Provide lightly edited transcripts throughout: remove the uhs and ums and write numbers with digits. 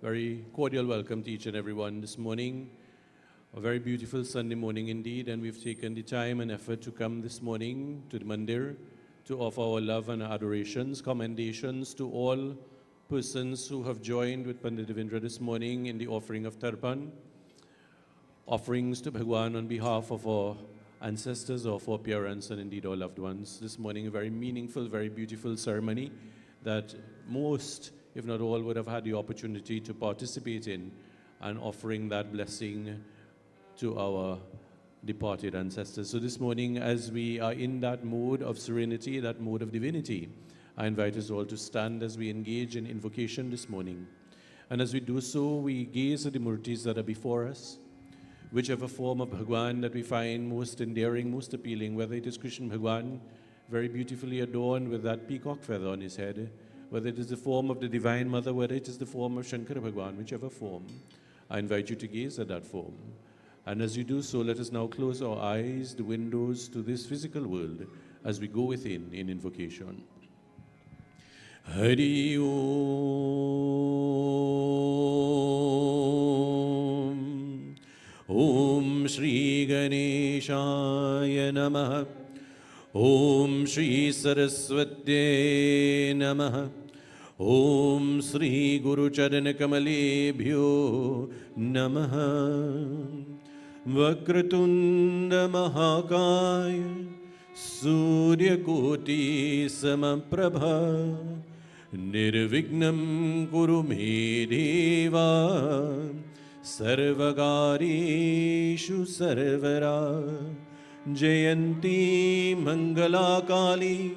Very cordial welcome to each and everyone this morning. A very beautiful Sunday morning indeed, and we've taken the time and effort to come this morning to the Mandir to offer our love and adorations, commendations to all persons who have joined with Pandit Devendra this morning in the offering of Tarpan, offerings to Bhagwan on behalf of our ancestors, of our parents, and indeed our loved ones. This morning, a very meaningful, very beautiful ceremony that most, if not all, would have had the opportunity to participate in, and offering that blessing to our departed ancestors. So this morning, as we are in that mode of serenity, that mode of divinity, I invite us all to stand as we engage in invocation this morning. And as we do so, we gaze at the murtis that are before us, whichever form of Bhagwan that we find most endearing, most appealing, whether it is Krishna Bhagwan, very beautifully adorned with that peacock feather on his head, whether it is the form of the Divine Mother, whether it is the form of Shankara Bhagwan, whichever form, I invite you to gaze at that form. And as you do so, let us now close our eyes, the windows to this physical world, as we go within in invocation. Hari Om. Om Shri Ganeshaya Namaha. Om Shri Saraswate Namaha. Om Shri Guru Charana Kamalebhyo Namaha. Vakratunda Mahakaya Surya Koti Samaprabha Nirvignam Kuru Me Deva Sarvagarishu Sarvara Jayanti Mangala Kali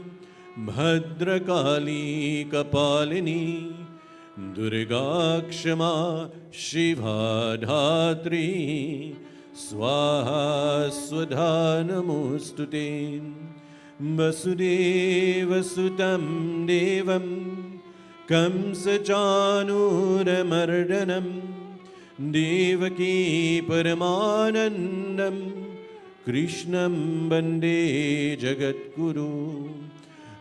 Bhadrakali Kapalini Durga Kshama Shiva Dhatri Swaha Swadha Namostute Vasudeva Sutam Devam Kamsa Chanuramardanam Devaki Paramanandam Krishnam Bande Jagatguru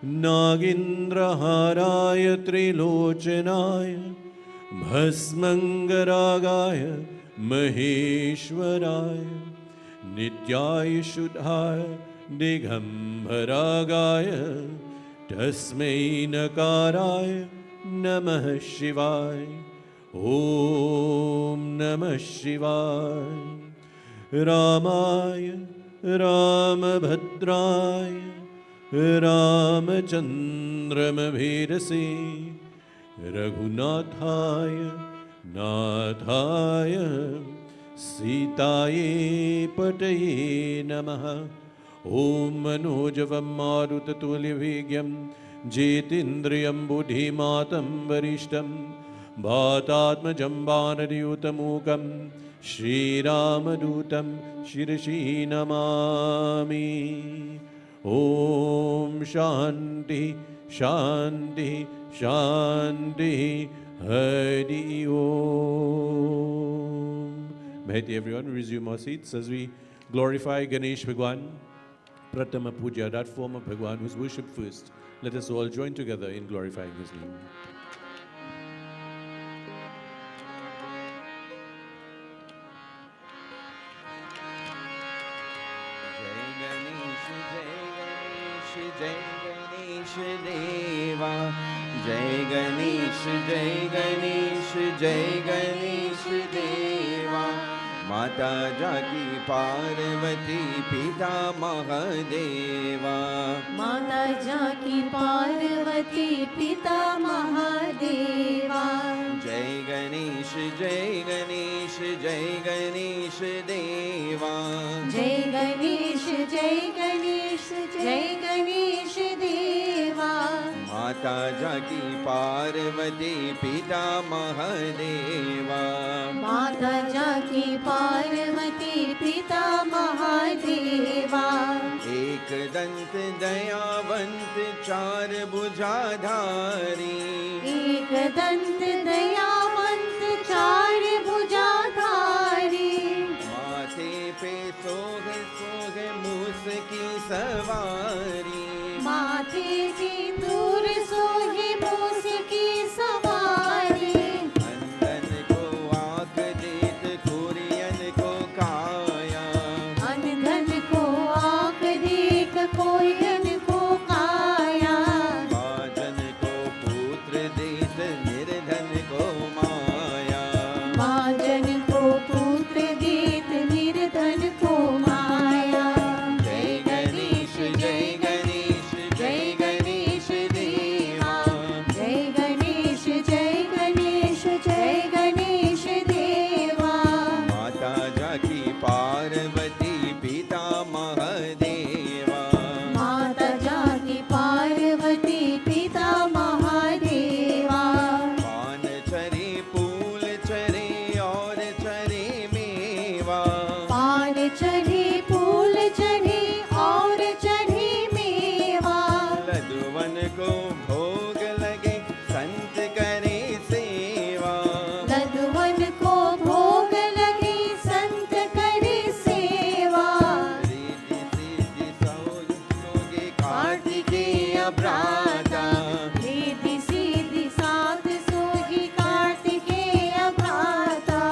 Nagindra Haraya Trilochanaya Bhasmangaragaya Maheshwaraya Nityaya Shuddhaya Digambaragaya Tasmai Nakaraya Namah Shivaya Om Namah Shivaya Ramaya Ramabhadraya Ramachandramabhedase Raghunathaya Nathaya Sitaye Pataye Namaha. Om Manojavam Marutatulyavegyam Jetindriyam Buddhimatam Varishtam Bhatatmajam Vanadiyutamukam Shri Ramadutam Shirashi Namami. Om Shanti Shanti Shanti Hari Om. Mehti everyone, resume our seats as we glorify Ganesh Bhagwan, Pratama Puja, that form of Bhagwan who is worshipped first. Let us all join together in glorifying his name. Jai Ganesh Deva, Jai Ganesh, Jai Ganesh, Jai Ganesh Deva. Mata Jaki Parvati Pita Mahadeva. Mata Jaki Parvati Pita Mahadeva. Jai Ganesh, Jai Ganesh, Jai Ganesh Deva. Jai Ganesh, Jai Ganesh, Jai Ganesh Deva. Mata Jaki Parvati Pita Mahadeva. Mata Jaki Parvati Pita Mahadeva. एक दंत दयावंत चार भुजाधारी. एक दंत दयावंत चार भुजाधारी. माथे पे सोहे सोहे मूस की सवारी. माथे से दूर सोहे मूस की सवारी. लधुवन को भोग लगे संत करे सेवा। लधुवन को भोग लगे संत करे सेवा। रिद्धि सिद्धि सोगे कार्तिकेय भ्राता। रिद्धि सिद्धि साथ सोगी कार्तिकेय भ्राता।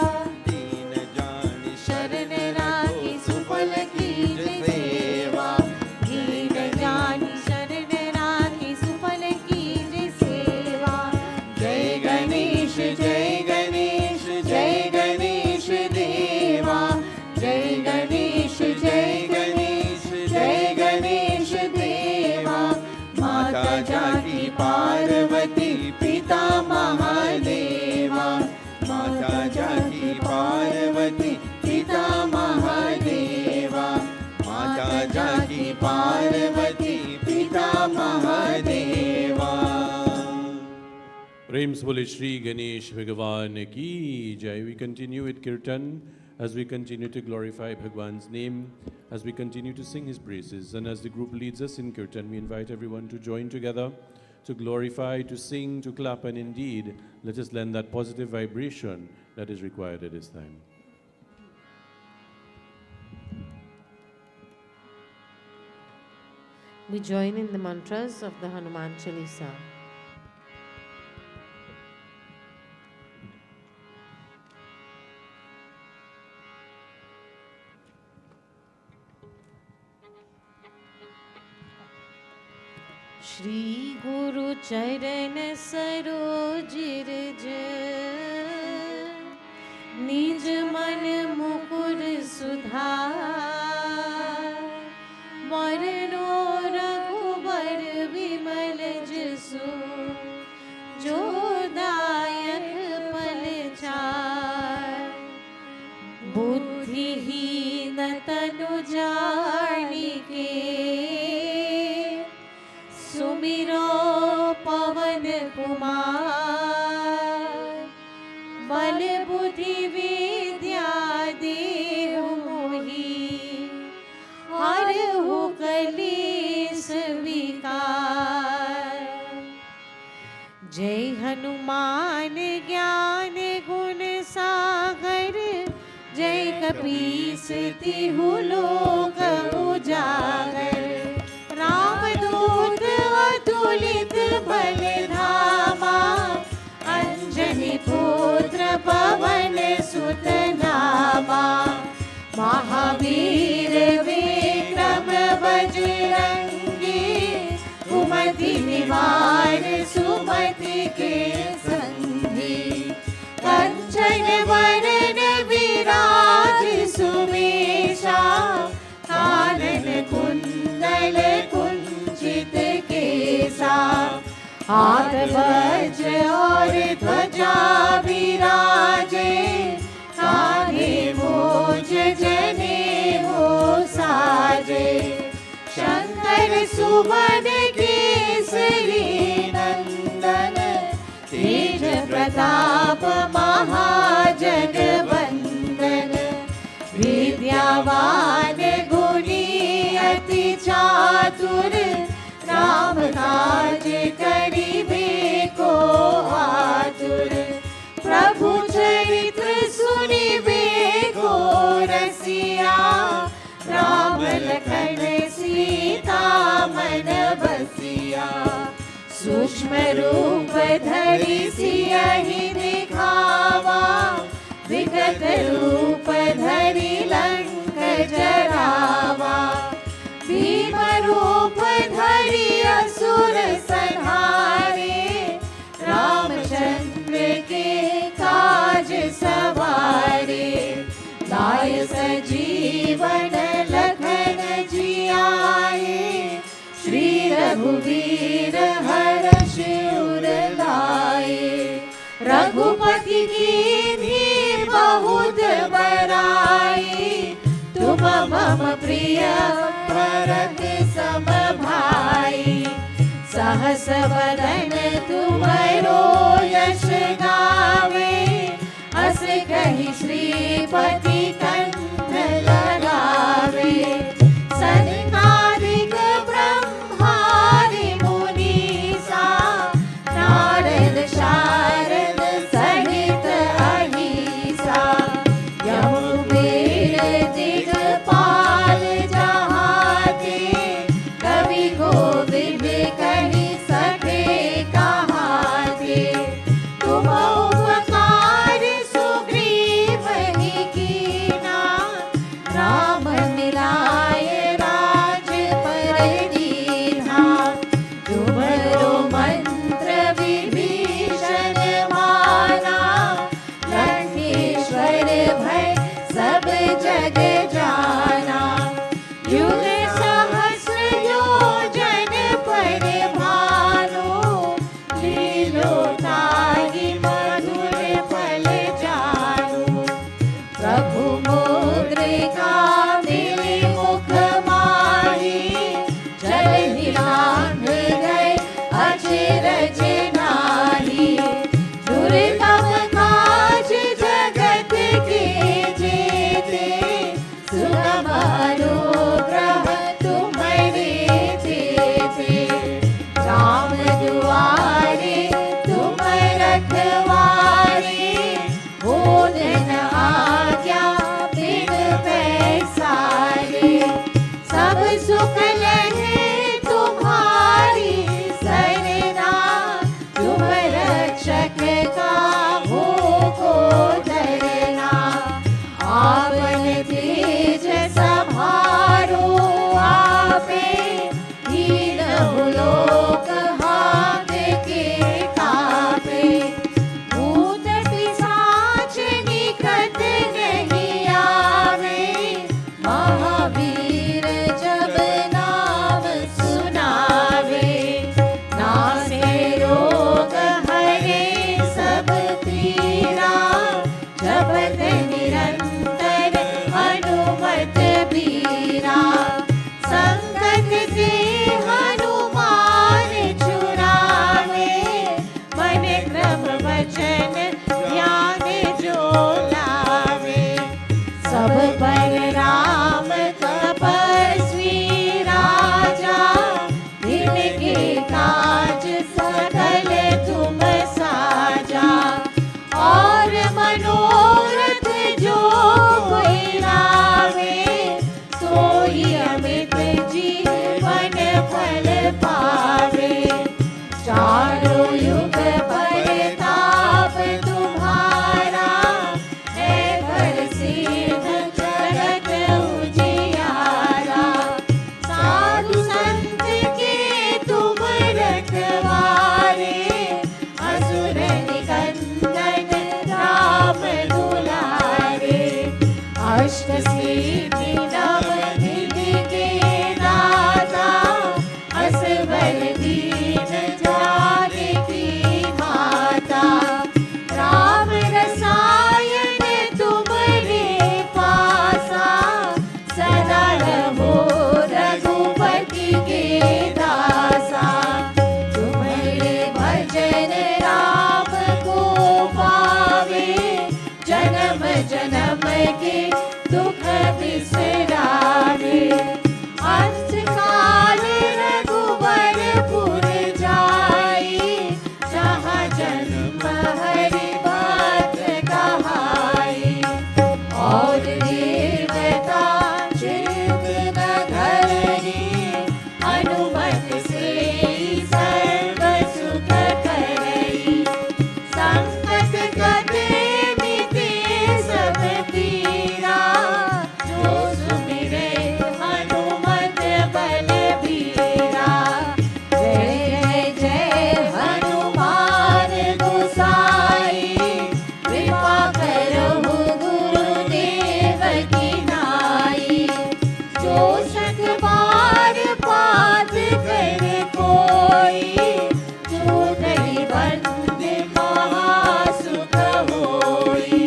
दीन जान शरण राखी सुफल कीज सेवा। दीन जानी शरण राखी सुफल कीज सेवा। जय गणेश जय गणेश जय गणेश देवा। जय गणेश जय गणेश जय गणेश देवा। माता जाकी पार्वती पिता महादेवा। माता जाकी पार्वती पिता महादेवा। माता जाकी पार्वती पिता महादेवा। प्रेम से बोले श्री गणेश भगवान की जय. We continue with Kirtan as we continue to glorify Bhagwan's name, as we continue to sing his praises, and as the group leads us in Kirtan, we invite everyone to join together to glorify, to sing, to clap, and indeed, let us lend that positive vibration that is required at this time. We join in the mantras of the Hanuman Chalisa. Shri गुरु चरण सरोज रज निज मन मुकुर सुधार मरनो रघुबर विमल जसु जो दायक पल चार बुद्धिहीन तनु जानिके सुमिरो पवन कुमार बल बुद्धि विद्या देहु मोहि हरहु कलेश विकार। जय हनुमान ज्ञान गुण सागर जय कपीस तिहु लोक उजागर। रामदूत अतुलित बल धामा अंजनी पुत्र पवन सुत नामा। महावीर विक्रम बजरंगी कुमति निवार सुमति के संगी। कंचन वरण विराज सुमेशा कानन कुंडल कुंचित केसा। हाथ वज्र और ध्वजा विराजे कान्हे मूज जनेऊ साजे। शंकर सुवन केसरी नंदन तेज प्रताप महाजगवंदन। विद्यावान गुणी अति चातुर राम काज करिबे को आतुर। प्रभु चरित्र सुनिबे को रसिया राम लखन सीता मन बसिया। सूक्ष्म रूप धरि सियहि दिखावा विकट रूप धरि लंक जरावा। भीम रूप धरि असुर संहारे रामचंद्र के काज सवारे। लाय सजीवन लखन जियाए श्री रघुवीर हर्षि उर लाए। रघुपति कीन्ही बहुत बड़ाई तुम मम प्रिय भरत सम भाई। सहस वदन तुम्हारो यश गावे अस कहि श्रीपति कंठ लगावे। सनकादिक ब्रह्मादि मुनि अचरज नाही। दुर्गम काज जगत के जेते, सुगम अनुग्रह तुम्हारे तेते। राम दुआरे तुम रखवारे, भोजन आज्ञा बिन पैसारे। सब सुख लहे तुम्हारी सरना, तुम रक्षक का भूखो धरना। आवन तेज संभारो आपे, दीन लोक हाथ के कापे। भूत पिशाच निकट नहीं आवे, महावीर जब नाम सुनावे। नासे रोग हरे सब पीरा, जपत निरंतर हनुमत बीरा। संकट ते हनुमान छुड़ावे, मन क्रम वचन ध्यान जो लावे। सब पर राम तपस्वी राजा, इनके काज सकल तुम साजा। और मनोरथ जो कोई लावे, सोई अमित जीवन फल पावे। चारों युग परताप तुम्हारा, है घर सिद्ध जगत उजियारा। साधु संत के तुम रखवारे, असुर निकंदन राम दुलारे। अष्ट सिद्धि नव निधि के दाता, असबर दीन जानकी माता। राम रसायन तुम्हारे पासा, सदा रहो रघुपति के दासा। तुम्हारे भजन राम को पावे, जन्म जन्म के दुख बिसरावे। अंतकाल रघुबरपुर जाई, जहाँ जन्म हरि भक्त कहाई। और देवता चित्त न धरनी, हनुमत से सर्व सुख करई। संकट कटे मिटे सब पीरा, जो सुमिरे हनुमत बलबीरा। जय जय हनुमान गोसाई, कृपा करहु गुरुदेव की नाई। जो शत बार पाठ कर कोई, जो नहीं बंद महासुख होई।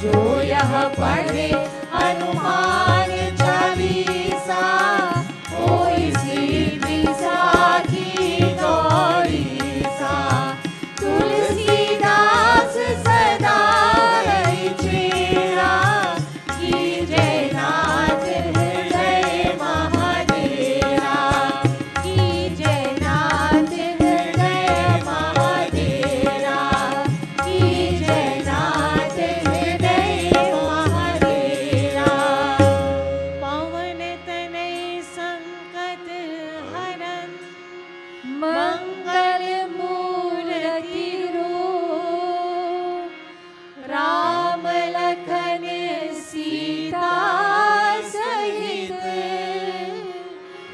जो यह पढ़े हनुमान चालीसा, होई सिद्धि साखी गौरीसा। तुलसीदास सदा हरि चेरा, कीजय नाथ हृदय महादेरा। कीजय नाथ हृदय महादेरा, कीजय नाथ हृदय महादेरा। पवन तनय संकट हरन, मंगल मूर्ति रूप, राम लखन सीता सहित,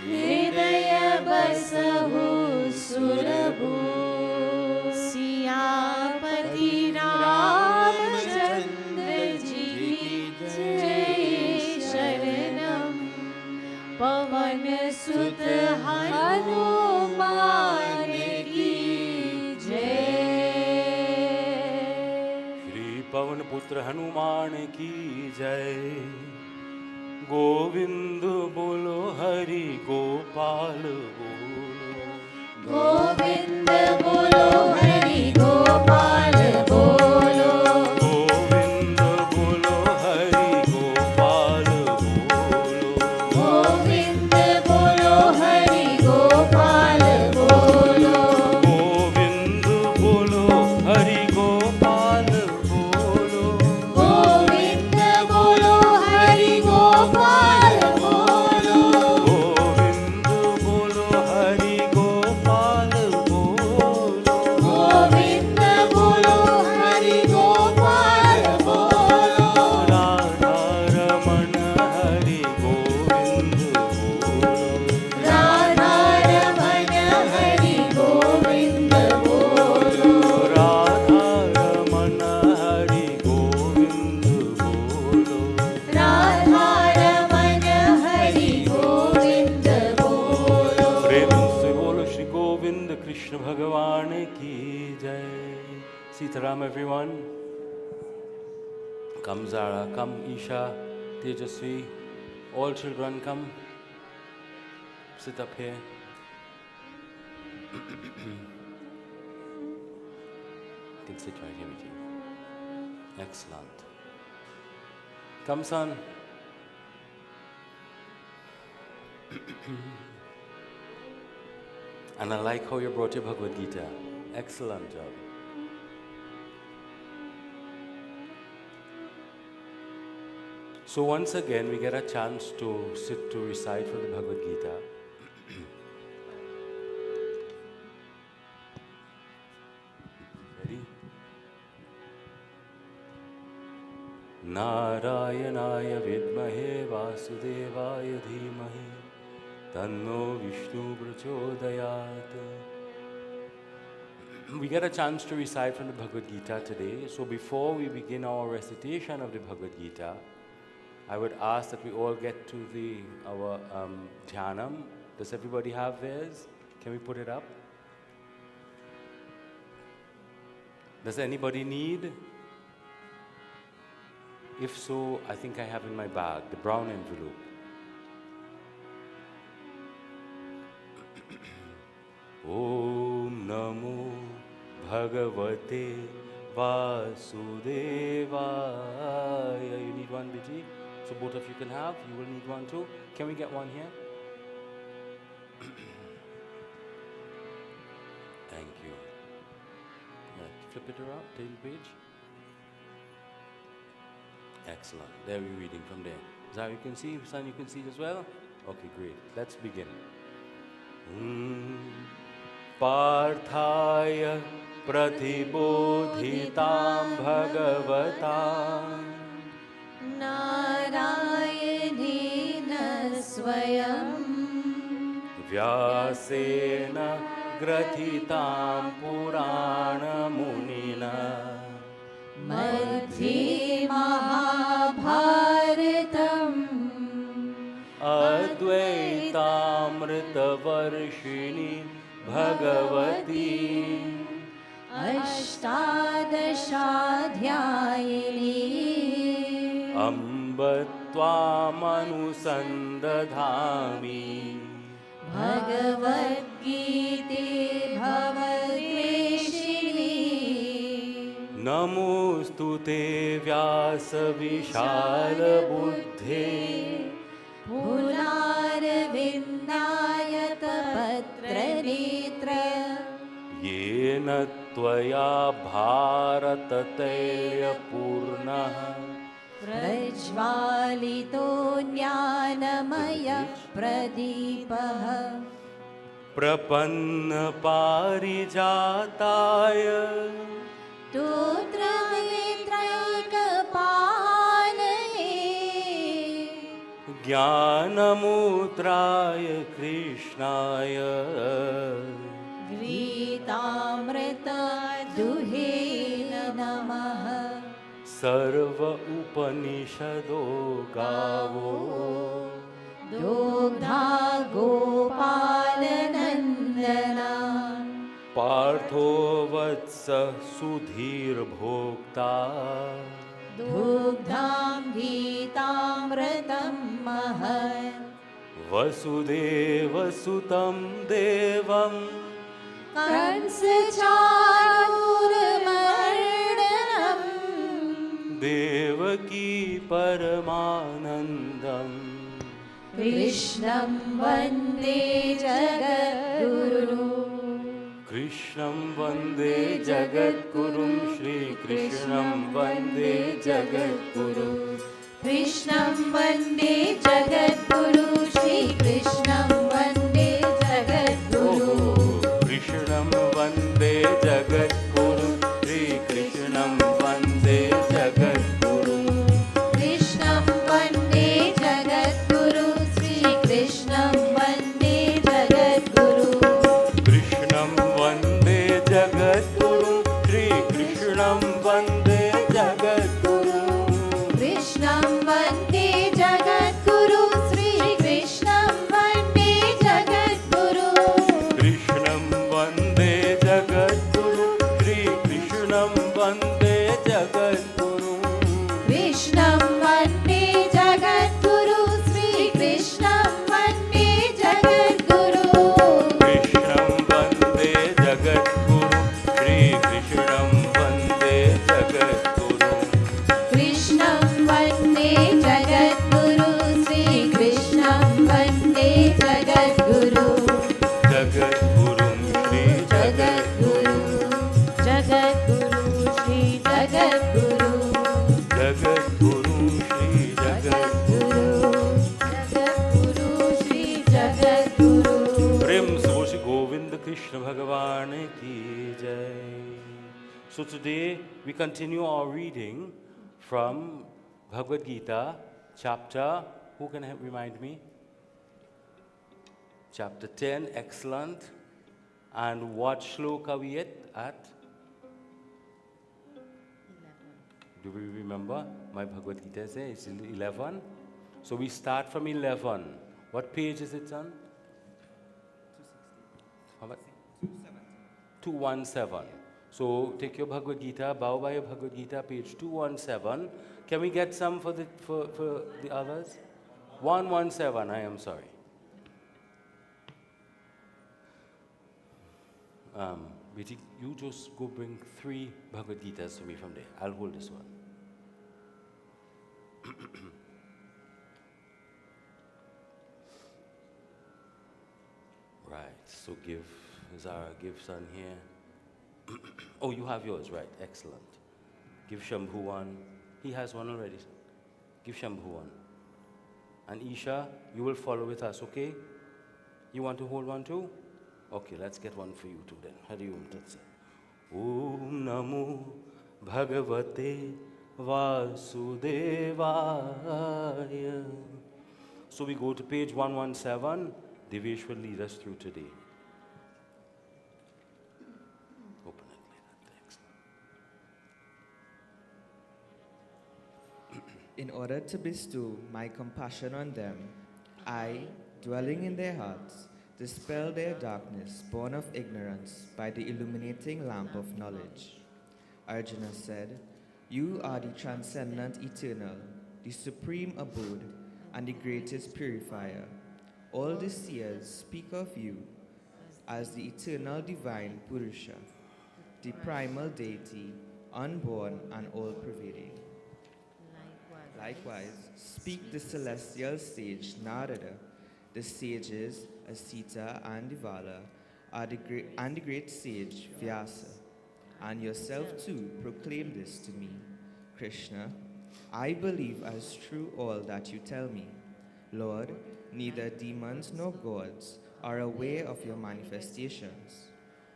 हृदय बसहु सुरभूप। सियापति रामचंद्र जी की जय। शरणम पवन सुत हनुमान की जय। श्री पवन पुत्र हनुमान की जय। गोविंद बोलो हरि गोपाल बोलो। गोविंद बोल कृष्ण भगवान की जय. Sitaram everyone. Come Zara, come Isha, Tejasvi, all children come. Sit up here. Take sit right here with you. Excellent. Come son. And I like how you brought your Bhagavad Gita. Excellent job. So once again we get a chance to sit to recite from the Bhagavad Gita. Ready? Narayanaya vidmahe vasudevaya dhimahi tanno Vishnu prachodayat. We get a chance to recite from the Bhagavad Gita today. So before we begin our recitation of the Bhagavad Gita, I would ask that we all get to our dhyanam. Does everybody have theirs? Can we put it up? Does anybody need? If so, I think I have in my bag, the brown envelope. Om Namo Bhagavate Vasudevaya. You need one, Biji? So both of you can have. You will need one too. Can we get one here? Thank you. Flip it around, take the page. Excellent. There we're reading from there. Zara, you can see? Son, you can see it as well? Okay, great. Let's begin. Parthaya pratibodhitam bhagavatam Narayana Swayam Vyasena grathitam purana munina Madhye Mahabharatam Advaitamritavarshini Bhagavati Ashtadashadhyayini Amba tvamanusandadhami Bhagavad Gita Bhavadveshini Namostute Vyasa Vishala Buddhe Punarvindayata Patra Netra Yena Tvaya Bharatateya Purnaha Prajvalito Jnanamaya Pradipaha Prapanna Parijataya Tutra Vitrayakapanaye Jnanamudraya Krishnaya Gritamrita Duhe Namaha Sarva Upanishado Gavo Dogdha Gopalanandana Partho Vatsa Sudhir Bhokta Dugdham Gitamritam Mahat Vasudeva Sutam Devam Kansa Charumardanam Devaki Paramanandam Krishnam Vande Jagadguru Krishnam Vande Jagadgurum Shri Krishnam Vande Jagadguru Krishnam Vande Jagadguru Shri Krishnam Vande Jagadguru Krishnam Vande Jagadguru Shri Krishnam Vande Jagadguru Krishnam Vande Jagadguru Shri Krishnam Vande Jagadguru Krishnam Vande Jagadguru Shri Krishnam Vande Jagadguru Krishnam Vande Jagadguru Shri Krishnam Vande Jagadguru Krishnam Vande ki jai. So today we continue our reading from Bhagavad Gita, chapter, who can remind me? Chapter 10, excellent. And what shloka are we at? Do we remember? My Bhagavad Gita says it's 11. So we start from 11. What page is it on? 217. So take your Bhagavad Gita, bow by your Bhagavad Gita, page 217. Can we get some for the others? 117, I am sorry. Viti, you just go bring 3 Bhagavad Gitas to me from there. I'll hold this one. Right, so give Zara, give son here. Oh, you have yours, right, excellent. Give Shambhu one. He has one already. Give Shambhu one. And Isha, you will follow with us, okay? You want to hold one too? Okay, let's get one for you too then. Hari Om Tat Sat. Om Namo Bhagavate Vasudevaya. So we go to page 117. Devesh will lead us through today. Open it like that. Excellent. In order to bestow my compassion on them, I, dwelling in their hearts, dispel their darkness born of ignorance by the illuminating lamp of knowledge. Arjuna said, "You are the transcendent eternal, the supreme abode, and the greatest purifier. All the seers speak of you as the eternal divine Purusha, the primal deity, unborn and all-pervading. Likewise, speak the celestial sage Narada, the sages Asita and Divala, and the great sage Vyasa, and yourself too proclaim this to me. Krishna, I believe as true all that you tell me. Lord, neither demons nor gods are aware of your manifestations.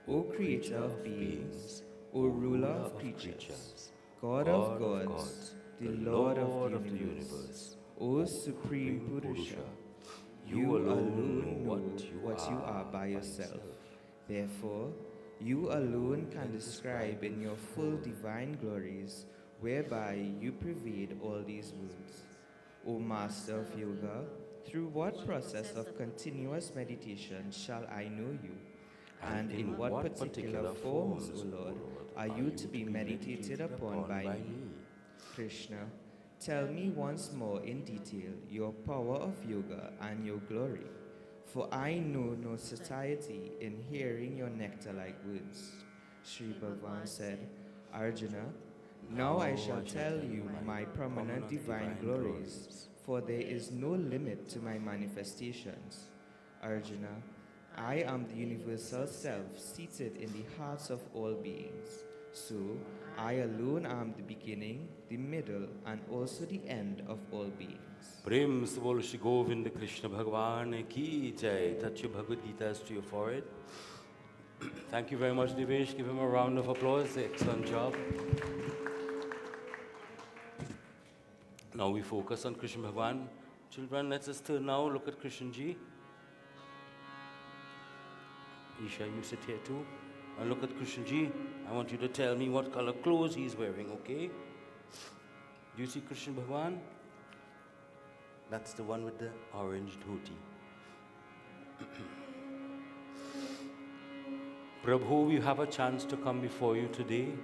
O Creator of beings, O Ruler of creatures, God of gods, the Lord of the universe, O Supreme Purusha, you alone know what you are by yourself. Therefore, you alone can describe in your full divine glories, whereby you pervade all these worlds. O Master of Yoga, through what process of continuous meditation shall I know you? And in what particular forms, O Lord, are you to be meditated upon by me? Krishna, tell me once more in detail your power of yoga and your glory, for I know no satiety in hearing your nectar-like words. Sri Bhagavan said, Arjuna, now I shall tell you my prominent divine glories, for there is no limit to my manifestations. Arjuna, I am the universal self seated in the hearts of all beings. So, I alone am the beginning, the middle, and also the end of all beings. Prem se bol Shri Govinda Krishna Bhagwan ki jai. Touch your Bhagavad Gitas to your forehead. Thank you very much, Devesh. Give him a round of applause. Excellent job. Now we focus on Krishna Bhagwan. Children, let's just turn now. Look at Krishna Ji. Isha, you sit here too. And look at Krishna Ji. I want you to tell me what color clothes he's wearing, okay? Do you see Krishna Bhagwan? That's the one with the orange dhoti. Prabhu, we have a chance to come before you today.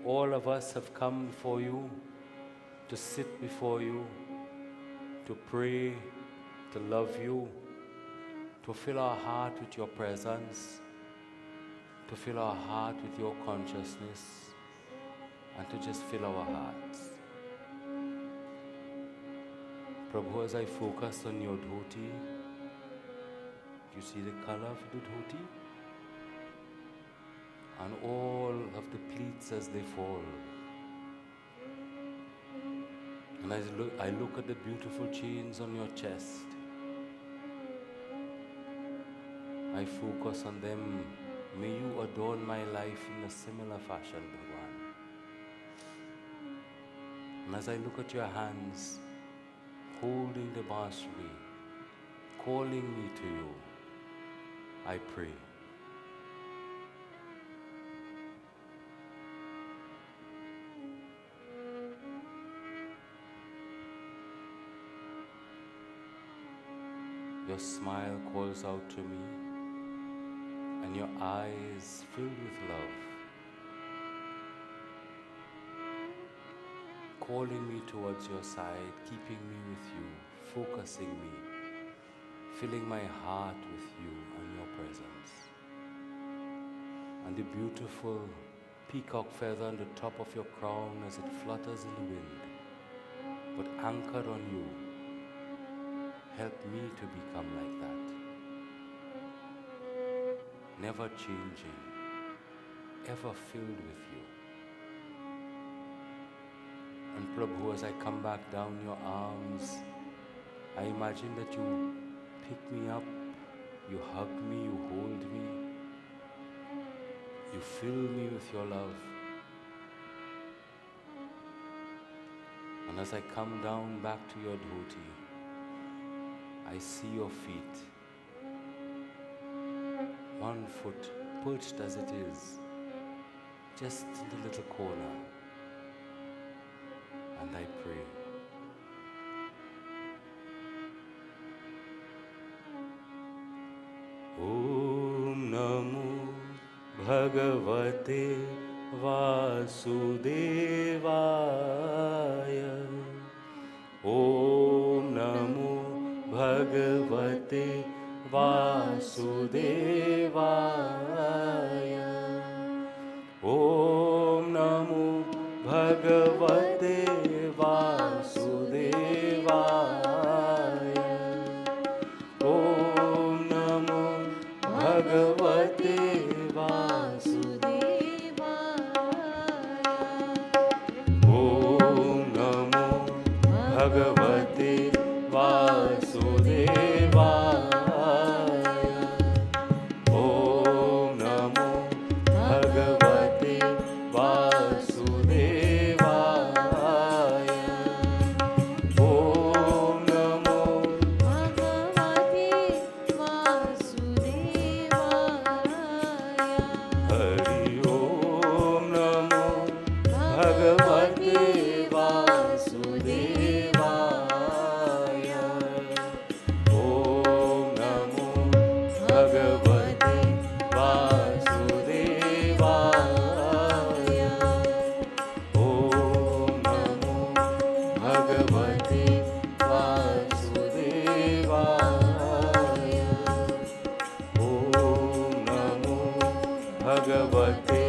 All of us have come before you, to sit before you, to pray, to love you, to fill our heart with your presence, to fill our heart with your consciousness, and to just fill our hearts. Prabhu, as I focus on your dhoti, do you see the color of the dhoti? And all of the pleats as they fall. And as I look at the beautiful chains on your chest, I focus on them May you adorn my life in a similar fashion, Bhagwan. And as I look at your hands, holding the bansuri, calling me to you, I pray. Your smile calls out to me, and your eyes filled with love, calling me towards your side, keeping me with you, focusing me, filling my heart with you and your presence. And the beautiful peacock feather on the top of your crown as it flutters in the wind, but anchored on you, help me to become like that. Never changing, ever filled with you. And Prabhu, as I come back down your arms, I imagine that you pick me up, you hug me, you hold me, you fill me with your love. And as I come down back to your dhoti, I see your feet, one foot perched as it is, just in the little corner, and I pray. Om Namo Bhagavate Vasudevaya. Om Namo Bhagavate Vasudevaya. Om Namo Bhagavate Vasudevaya. Om Namo Bhagavate Vasudevaya. Om Namo Bhagavate Vasudevaya. Om Namo Bhagavate Vasudevaya. Om Namo Hari Om Namo Bhagavate Vasudevaya. Om Namo Bhagavate Vasudevaya. Om Namo Bhagavate Vasudevaya. Om Namo Bhagavate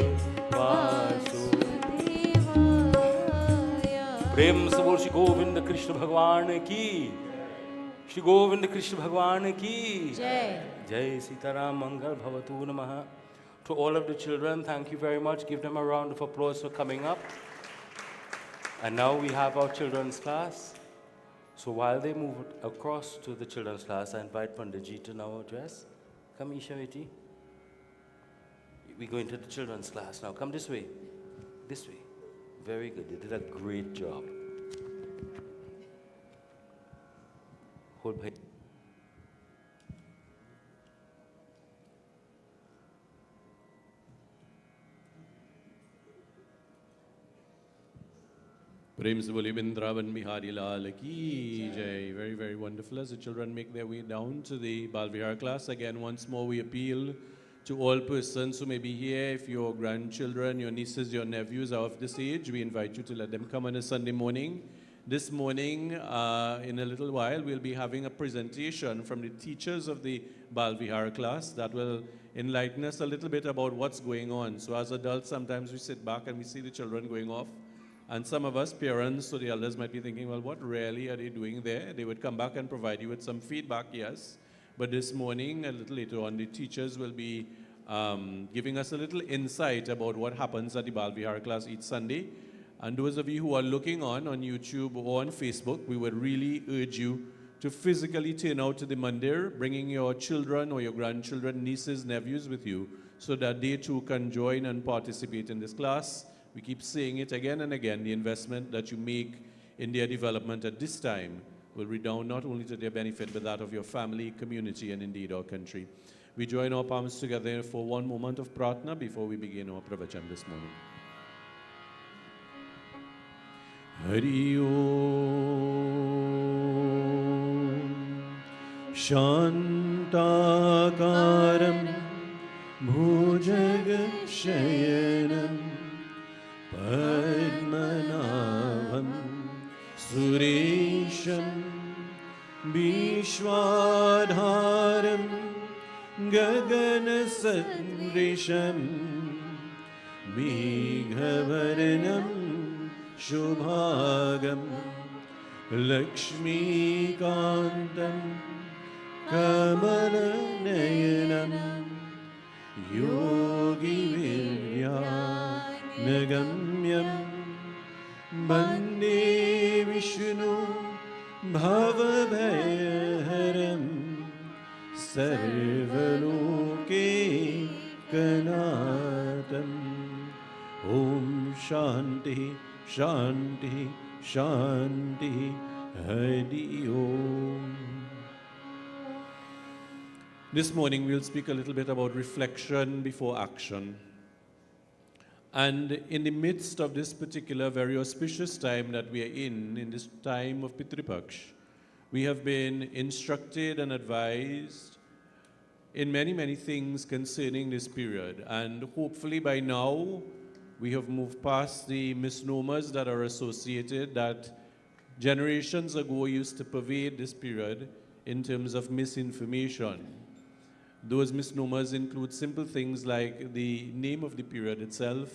Vasudevaya. प्रेम से बोल श्री गोविंद कृष्ण भगवान की, श्री गोविंद कृष्ण भगवान की जय। जय सीताराम मंगल भवतु नमः. To all of the children, thank you very much. Give them a round of applause for coming up. And now we have our children's class. So while they move across to the children's class, I invite Panditji to now address. Come, Ishaviti. We go into the children's class now. Come this way. This way. Very good. You did a great job. Hold by. Prem se bole Vrindavan Bihari Lal ki jai. Very, very wonderful as the children make their way down to the Bal Vihar class. Again, once more we appeal to all persons who may be here. If your grandchildren, your nieces, your nephews are of this age, we invite you to let them come on a Sunday morning. This morning, in a little while, we'll be having a presentation from the teachers of the Bal Vihar class that will enlighten us a little bit about what's going on. So as adults, sometimes we sit back and we see the children going off. And some of us parents, so the elders might be thinking, well, what really are they doing there? They would come back and provide you with some feedback, yes. But this morning, a little later on, the teachers will be giving us a little insight about what happens at the Bal Vihar class each Sunday. And those of you who are looking on YouTube or on Facebook, we would really urge you to physically turn out to the mandir, bringing your children or your grandchildren, nieces, nephews with you, so that they too can join and participate in this class. We keep saying it again and again, the investment that you make in their development at this time will redound not only to their benefit, but that of your family, community, and indeed our country. We join our palms together for one moment of pratna before we begin our pravachan this morning. Hari Om Shantakaram Bhujagakshayanam Padmanabham Suresham Vishwadharam Gagana Sadrisham Meghavarnam Shubhagam Lakshmi Kantam Kamalanayanam Yogi Virya Nagamyam Bande Vishnu Bhavabhayaharam Sarvaloke Kanatam Om Shanti Shanti Shanti Hari Om. This morning we'll speak a little bit about reflection before action. And in the midst of this particular very auspicious time that we are in this time of Pitri Paksh, we have been instructed and advised in many, many things concerning this period. And hopefully by now, we have moved past the misnomers that are associated that generations ago used to pervade this period in terms of misinformation. Those misnomers include simple things like the name of the period itself,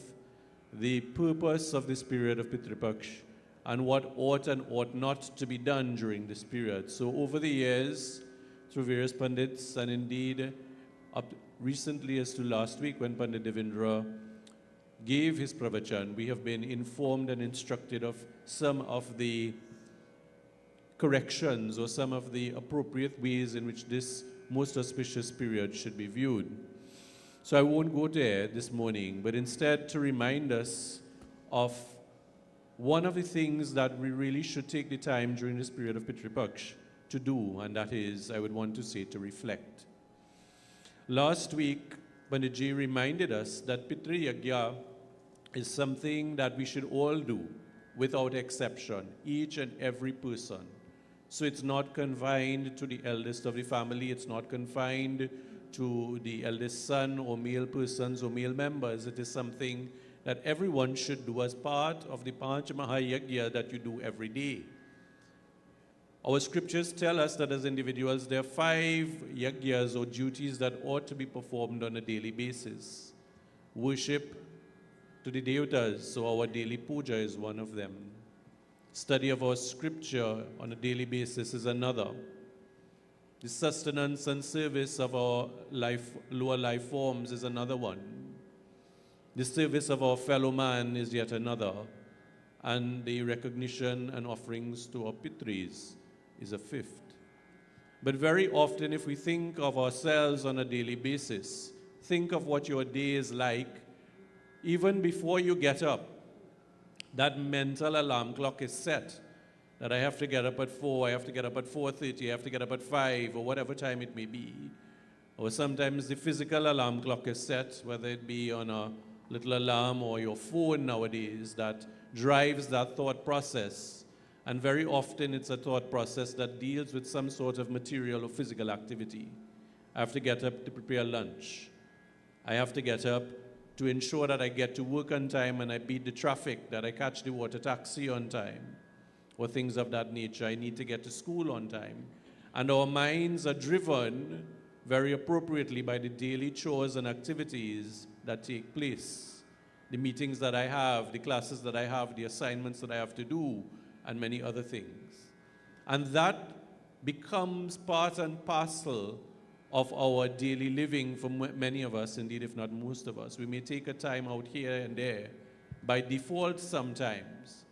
the purpose of this period of Pitri Paksh, and what ought and ought not to be done during this period. So over the years, through various pundits, and indeed up recently as to last week when Pandit Devendra gave his pravachan, we have been informed and instructed of some of the corrections or some of the appropriate ways in which this most auspicious period should be viewed. So I won't go there this morning, but instead to remind us of one of the things that we really should take the time during this period of Pitri Paksh to do, and that is, I would want to say, to reflect. Last week, Panditji reminded us that Pitri Yagya is something that we should all do without exception, each and every person. So it's not confined to the eldest of the family, it's not confined to the eldest son or male persons or male members. It is something that everyone should do as part of the Panch Mahayagya that you do every day. Our scriptures tell us that as individuals, there are 5 yagyas or duties that ought to be performed on a daily basis. Worship to the devatas, so our daily puja is one of them. Study of our scripture on a daily basis is another. The sustenance and service of our lower life forms is another one. The service of our fellow man is yet another. And the recognition and offerings to our pitris is a 5th. But very often, if we think of ourselves on a daily basis, think of what your day is like, even before you get up. That mental alarm clock is set, that I have to get up at 4, I have to get up at 4:30, I have to get up at 5, or whatever time it may be. Or sometimes the physical alarm clock is set, whether it be on a little alarm or your phone nowadays, that drives that thought process. And very often it's a thought process that deals with some sort of material or physical activity. I have to get up to prepare lunch. I have to get up to ensure that I get to work on time and I beat the traffic, that I catch the water taxi on time, or things of that nature. I need to get to school on time. And our minds are driven very appropriately by the daily chores and activities that take place. The meetings that I have, the classes that I have, the assignments that I have to do, and many other things. And that becomes part and parcel of our daily living for many of us, indeed, if not most of us. We may take a time out here and there, by default sometimes,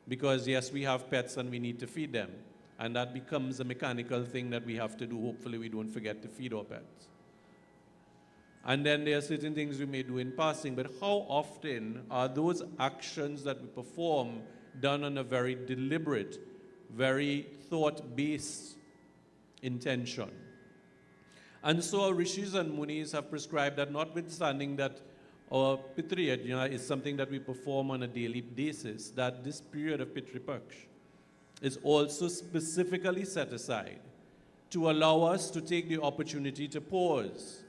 because yes, we have pets and we need to feed them. And that becomes a mechanical thing that we have to do. Hopefully we don't forget to feed our pets. And then there are certain things we may do in passing, but how often are those actions that we perform done on a very deliberate, very thought-based intention? And so our rishis and munis have prescribed that, notwithstanding that our Pitri Yajna is something that we perform on a daily basis, that this period of Pitri Paksh is also specifically set aside to allow us to take the opportunity to pause.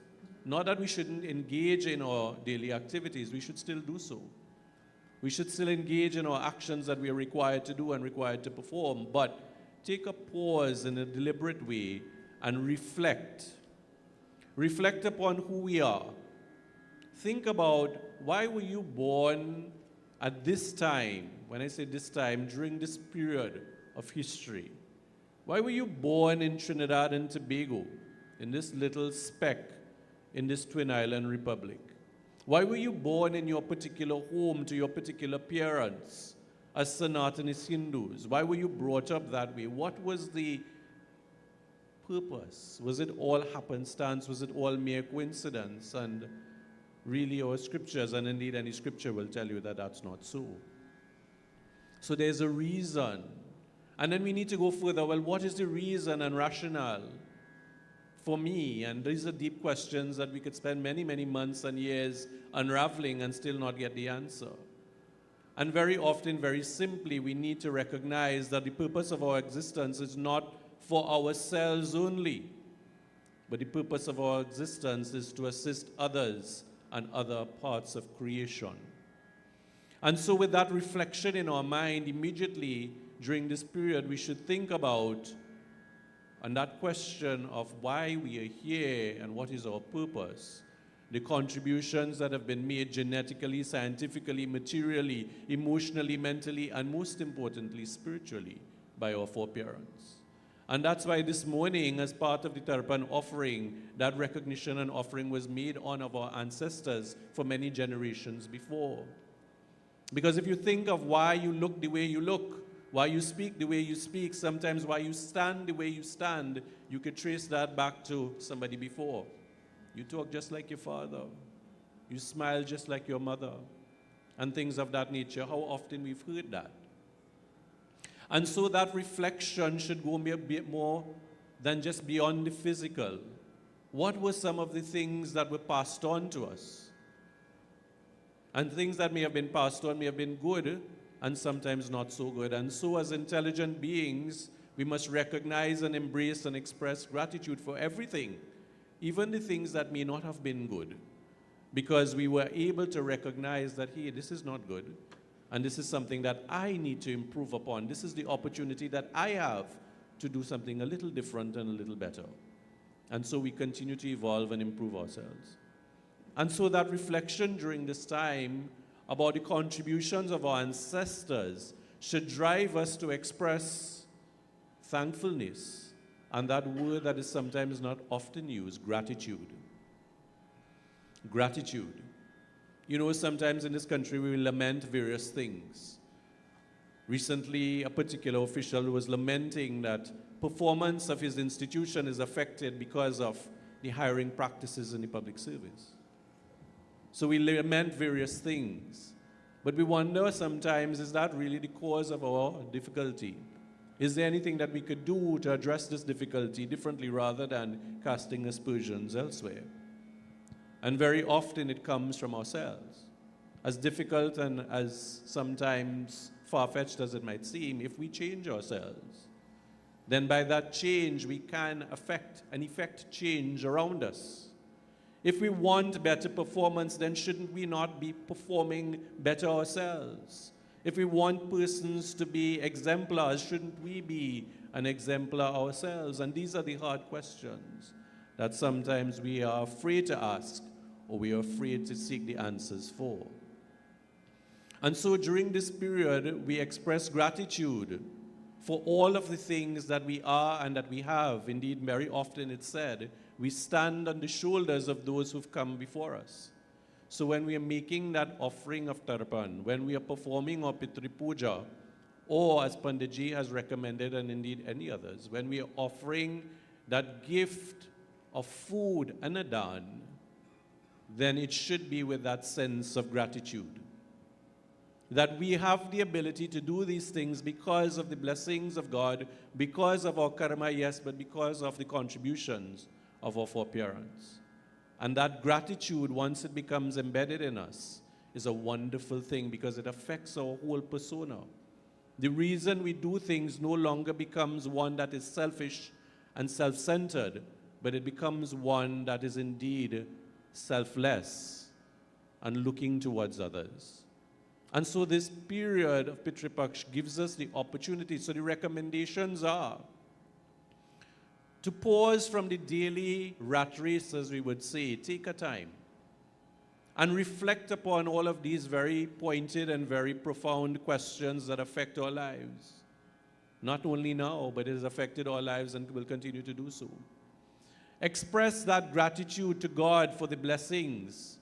Not that we shouldn't engage in our daily activities, we should still do so. We should still engage in our actions that we are required to do and required to perform, but take a pause in a deliberate way and reflect. Reflect upon who we are. Think about, why were you born at this time? When I say this time, during this period of history. Why were you born in Trinidad and Tobago, in this little speck in this twin island republic? Why were you born in your particular home to your particular parents as Sanatanist Hindus? Why were you brought up that way? What was the purpose? Was it all happenstance? Was it all mere coincidence? And really our scriptures, and indeed any scripture will tell you that that's not so. So there's a reason. And then we need to go further. Well, what is the reason and rationale for me? And these are deep questions that we could spend many, many months and years unraveling and still not get the answer. And very often, very simply, we need to recognize that the purpose of our existence is not for ourselves only, but the purpose of our existence is to assist others and other parts of creation. And so with that reflection in our mind, immediately during this period, we should think about, and that question of why we are here and what is our purpose, the contributions that have been made genetically, scientifically, materially, emotionally, mentally, and most importantly, spiritually by our foreparents. And that's why this morning, as part of the Tarpan offering, that recognition and offering was made on of our ancestors for many generations before. Because if you think of why you look the way you look, why you speak the way you speak, sometimes why you stand the way you stand, you could trace that back to somebody before. You talk just like your father. You smile just like your mother. And things of that nature. How often we've heard that. And so that reflection should go a bit more than just beyond the physical. What were some of the things that were passed on to us? And things that may have been passed on may have been good and sometimes not so good. And so as intelligent beings, we must recognize and embrace and express gratitude for everything, even the things that may not have been good, because we were able to recognize that, hey, this is not good, and this is something that I need to improve upon. This is the opportunity that I have to do something a little different and a little better. And so we continue to evolve and improve ourselves. And so that reflection during this time about the contributions of our ancestors should drive us to express thankfulness, and that word that is sometimes not often used, gratitude. Gratitude. You know, sometimes in this country we lament various things. Recently, a particular official was lamenting that performance of his institution is affected because of the hiring practices in the public service. So we lament various things. But we wonder sometimes, is that really the cause of our difficulty? Is there anything that we could do to address this difficulty differently rather than casting aspersions elsewhere? And very often it comes from ourselves. As difficult and as sometimes far-fetched as it might seem, if we change ourselves, then by that change we can effect change around us. If we want better performance, then shouldn't we not be performing better ourselves? If we want persons to be exemplars, shouldn't we be an exemplar ourselves? And these are the hard questions that sometimes we are afraid to ask, or we are afraid to seek the answers for. And so during this period, we express gratitude for all of the things that we are and that we have. Indeed, very often it's said, we stand on the shoulders of those who've come before us. So when we are making that offering of Tarpan, when we are performing our Pitri Puja, or as Panditji has recommended, and indeed any others, when we are offering that gift of food and a dan, then it should be with that sense of gratitude. That we have the ability to do these things because of the blessings of God, because of our karma, yes, but because of the contributions of our foreparents. And that gratitude, once it becomes embedded in us, is a wonderful thing because it affects our whole persona. The reason we do things no longer becomes one that is selfish and self-centered, but it becomes one that is indeed selfless and looking towards others. And so this period of Pitru Paksh gives us the opportunity. So the recommendations are to pause from the daily rat race, as we would say, take a time and reflect upon all of these very pointed and very profound questions that affect our lives. Not only now, but it has affected our lives and will continue to do so. Express that gratitude to God for the blessings,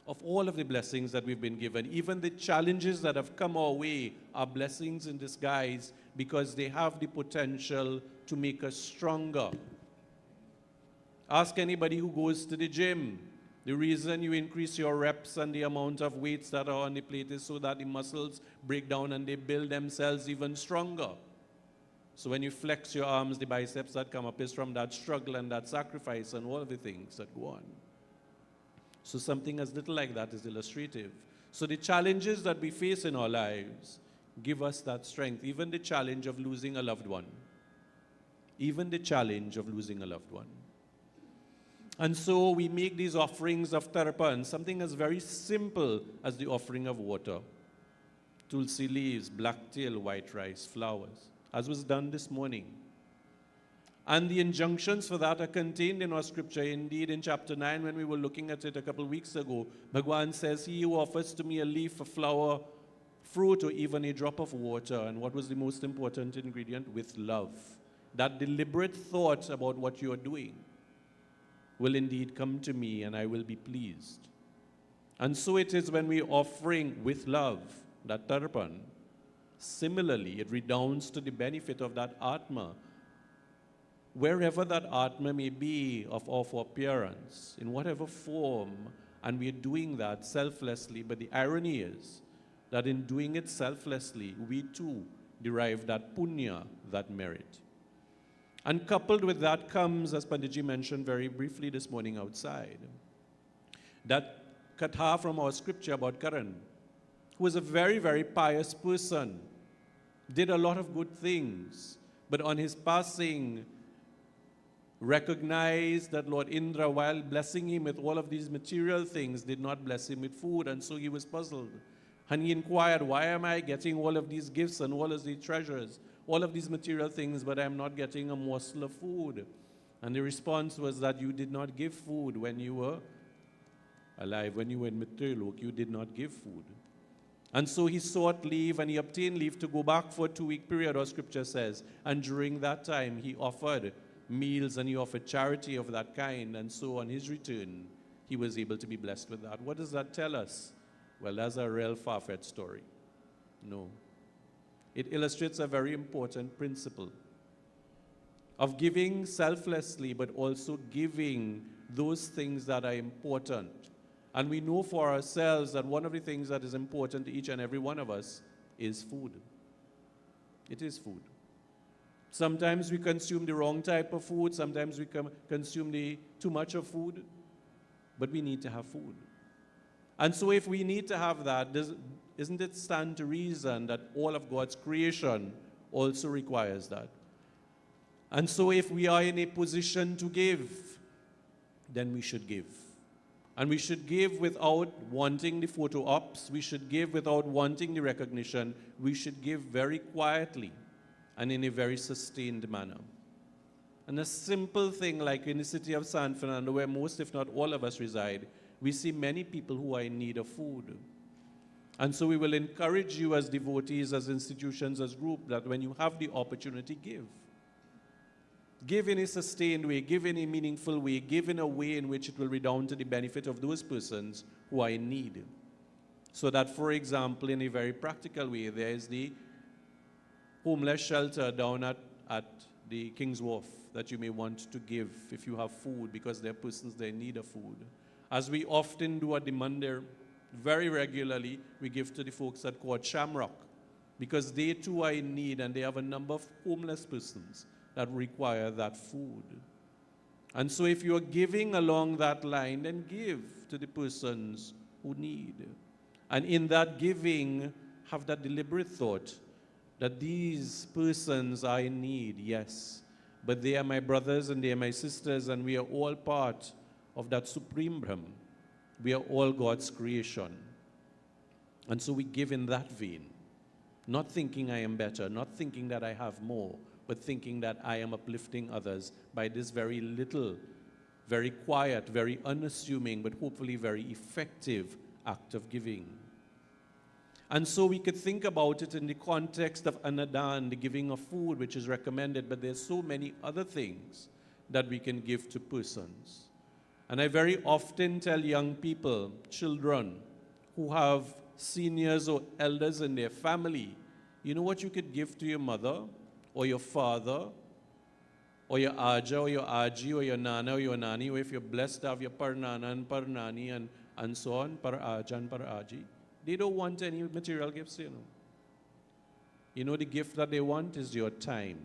of all of the blessings that we've been given. Even the challenges that have come our way are blessings in disguise because they have the potential to make us stronger. Ask anybody who goes to the gym. The reason you increase your reps and the amount of weights that are on the plate is so that the muscles break down and they build themselves even stronger. So when you flex your arms, the biceps that come up is from that struggle and that sacrifice and all of the things that go on. So something as little like that is illustrative. So the challenges that we face in our lives give us that strength. Even the challenge of losing a loved one. Even the challenge of losing a loved one. And so we make these offerings of tarpan, something as very simple as the offering of water. Tulsi leaves, blacktail, white rice, flowers, as was done this morning. And the injunctions for that are contained in our scripture. Indeed, in chapter 9, when we were looking at it a couple of weeks ago, Bhagwan says, he who offers to me a leaf, a flower, fruit, or even a drop of water, and what was the most important ingredient? With love. That deliberate thought about what you are doing will indeed come to me, and I will be pleased. And so it is when we are offering with love, that tarpan. Similarly, it redounds to the benefit of that Atma, wherever that Atma may be of appearance, in whatever form, and we are doing that selflessly. But the irony is that in doing it selflessly, we too derive that punya, that merit. And coupled with that comes, as Panditji mentioned very briefly this morning outside, that katha from our scripture about Karan, who was a very, very pious person, did a lot of good things, but on his passing, recognized that Lord Indra, while blessing him with all of these material things, did not bless him with food, and so he was puzzled. And he inquired, why am I getting all of these gifts and all of these treasures, all of these material things, but I'm not getting a morsel of food? And the response was that you did not give food when you were alive. When you were in Mitralok, you did not give food. And so he sought leave, and he obtained leave to go back for a 2-week period, our scripture says. And during that time, he offered meals and he offered charity of that kind. And so on his return, he was able to be blessed with that. What does that tell us? Well, that's a real far-fetched story. No. It illustrates a very important principle of giving selflessly, but also giving those things that are important. And we know for ourselves that one of the things that is important to each and every one of us is food. It is food. Sometimes we consume the wrong type of food. Sometimes we consume too much of food. But we need to have food. And so if we need to have that, isn't it stand to reason that all of God's creation also requires that? And so if we are in a position to give, then we should give. And we should give without wanting the photo ops. We should give without wanting the recognition. We should give very quietly and in a very sustained manner. And a simple thing like in the city of San Fernando, where most, if not all of us reside, we see many people who are in need of food. And so we will encourage you as devotees, as institutions, as group, that when you have the opportunity, give. Give in a sustained way, give in a meaningful way, give in a way in which it will redound to the benefit of those persons who are in need. So that, for example, in a very practical way, there is the homeless shelter down at the King's Wharf that you may want to give if you have food, because there are persons that are in need of food. as we often do at the Mandir, very regularly, we give to the folks at Court Shamrock, because they too are in need and they have a number of homeless persons that require that food. And so if you're giving along that line, then give to the persons who need. And in that giving, have that deliberate thought that these persons are in need, yes, but they are my brothers and they are my sisters, and we are all part of that supreme Brahm. We are all God's creation. And so we give in that vein, not thinking I am better, not thinking that I have more, but thinking that I am uplifting others by this very little, very quiet, very unassuming, but hopefully very effective act of giving. And so we could think about it in the context of Anadan, the giving of food, which is recommended, but there's so many other things that we can give to persons. And I very often tell young people, children, who have seniors or elders in their family, you know what you could give to your mother or your father or your aja or your aji or your nana or your nani, or if you're blessed to have your parnana and parnani and so on, par aja and par aji. They don't want any material gifts, you know. You know the gift that they want is your time.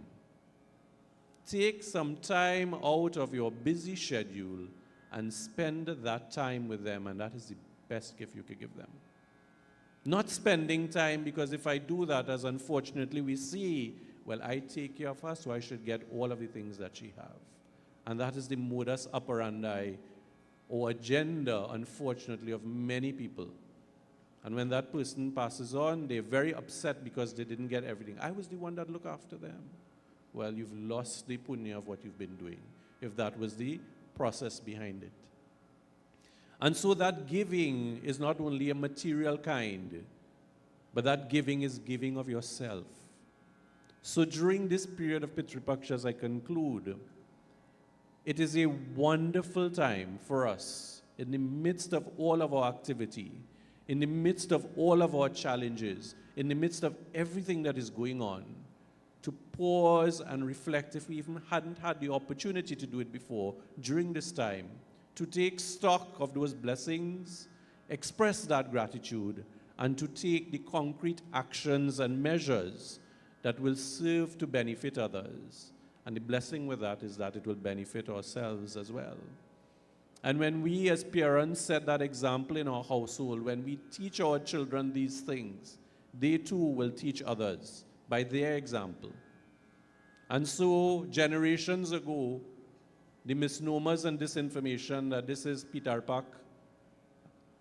Take some time out of your busy schedule and spend that time with them, and that is the best gift you could give them. Not spending time, because if I do that, as unfortunately we see, well, I take care of her, so I should get all of the things that she have. And that is the modus operandi or agenda, unfortunately, of many people. And when that person passes on, they're very upset because they didn't get everything. I was the one that looked after them. Well, you've lost the punya of what you've been doing, if that was the process behind it. And so that giving is not only a material kind, but that giving is giving of yourself. So during this period of Pitru Paksha, as I conclude, it is a wonderful time for us, in the midst of all of our activity, in the midst of all of our challenges, in the midst of everything that is going on, to pause and reflect, if we even hadn't had the opportunity to do it before, during this time, to take stock of those blessings, express that gratitude, and to take the concrete actions and measures that will serve to benefit others. And the blessing with that is that it will benefit ourselves as well. And when we as parents set that example in our household, when we teach our children these things, they too will teach others by their example. And so generations ago, the misnomers and disinformation that this is Pitar Pak,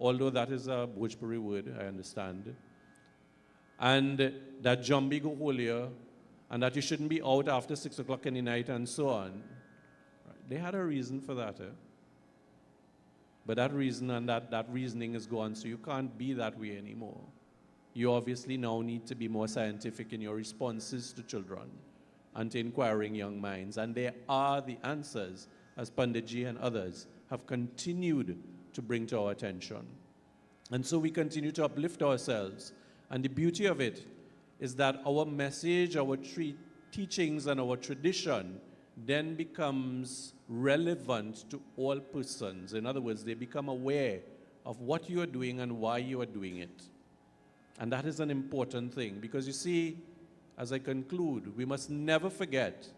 although that is a Bhojpuri word, I understand, and that Jambi go holier, and that you shouldn't be out after 6 o'clock in the night and so on. They had a reason for that. But that reason and that reasoning is gone, so you can't be that way anymore. You obviously now need to be more scientific in your responses to children and to inquiring young minds. And there are the answers, as Panditji and others have continued to bring to our attention. And so we continue to uplift ourselves. And the beauty of it is that our message, our teachings, and our tradition then becomes relevant to all persons. In other words, they become aware of what you are doing and why you are doing it. And that is an important thing, because you see, as I conclude, we must never forget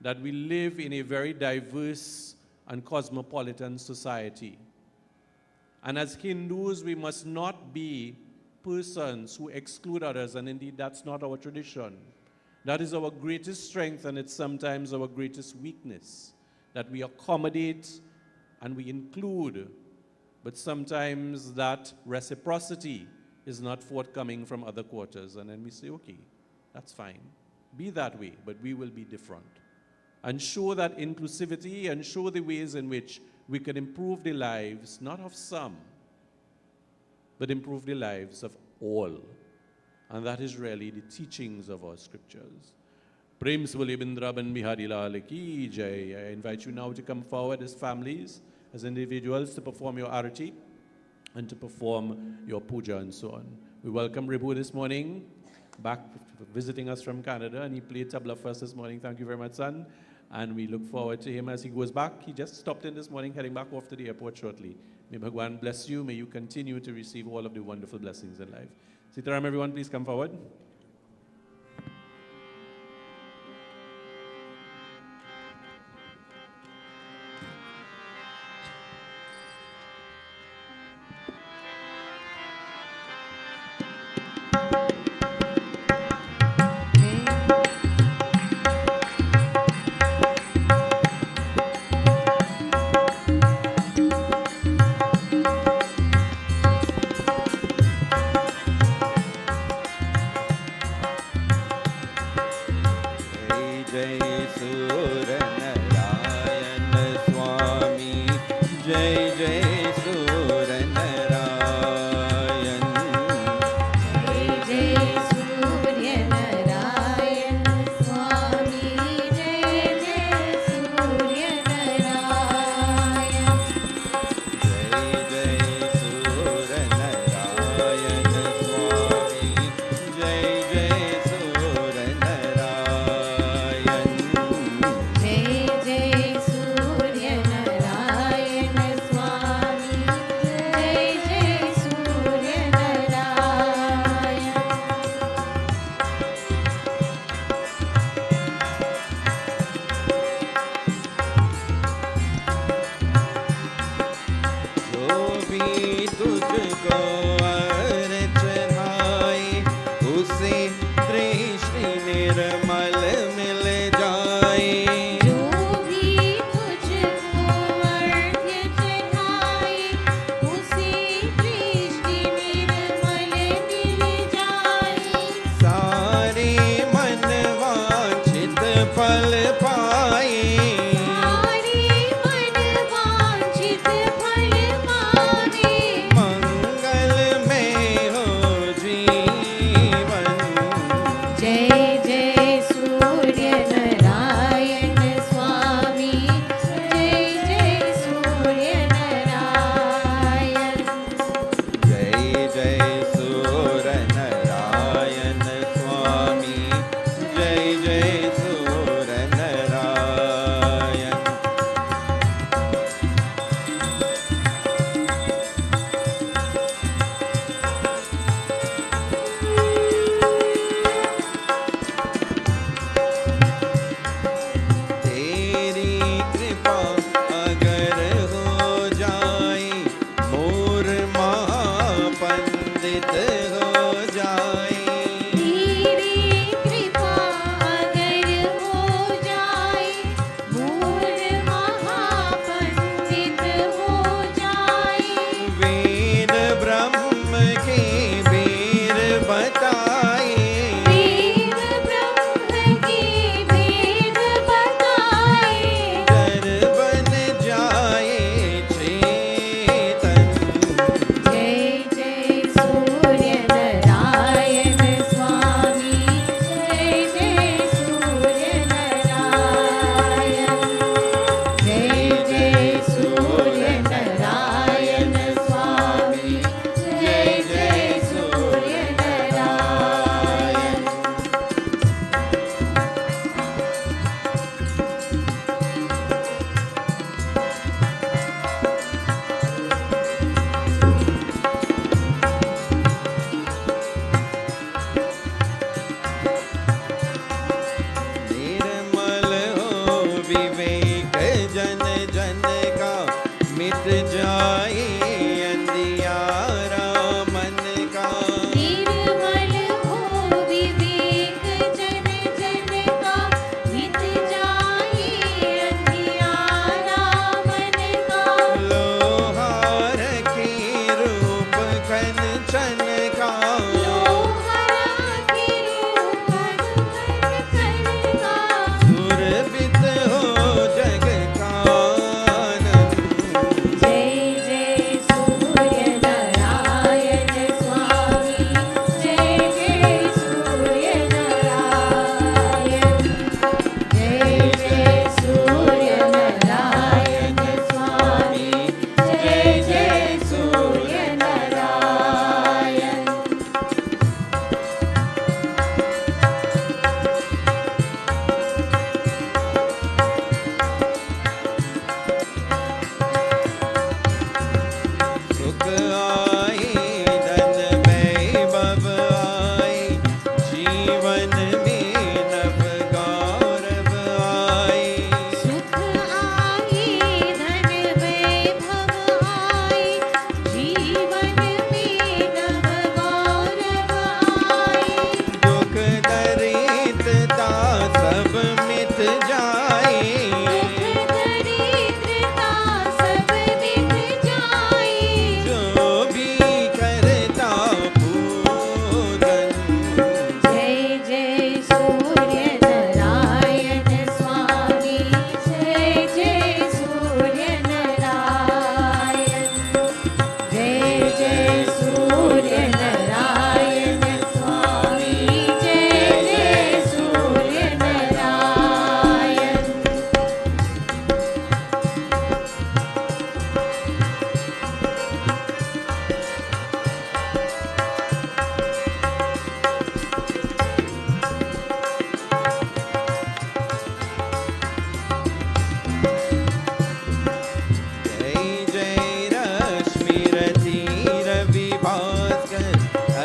that we live in a very diverse and cosmopolitan society. And as Hindus, we must not be persons who exclude others, and indeed that's not our tradition. That is our greatest strength, and it's sometimes our greatest weakness, that we accommodate and we include, but sometimes that reciprocity is not forthcoming from other quarters. And then we say, okay, that's fine. Be that way, but we will be different. And show that inclusivity and show the ways in which we can improve the lives, not of some, but improve the lives of all. And that is really the teachings of our scriptures. Prem Svali Bindraban Bihari Lal Ki Jai. I invite you now to come forward as families, as individuals, to perform your arati and to perform your puja and so on. We welcome Ribu this morning, back visiting us from Canada, and he played tabla for us this morning. Thank you very much, son. And we look forward to him as he goes back. He just stopped in this morning, heading back off to the airport shortly. May Bhagwan bless you. May you continue to receive all of the wonderful blessings in life. Sitaram, everyone, please come forward.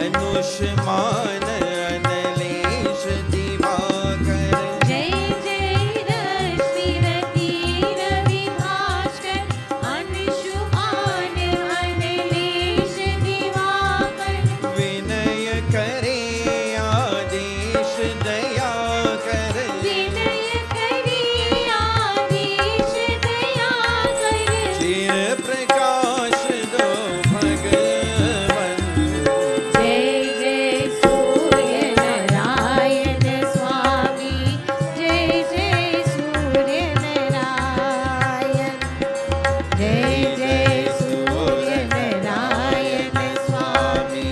अनुष्मान अनलेश Diwakar जय जय रश्मि रति रवि भास्कर अंशुमान अनलेश दिवाकर विनय करे आदेश दया कर विनय करी आदेश दया कर चिर प्रकाश दो भगवन जय जय सूर्य नारायण स्वामी जय जय सूर्य नारायण जय जय सूर्य नारायण स्वामी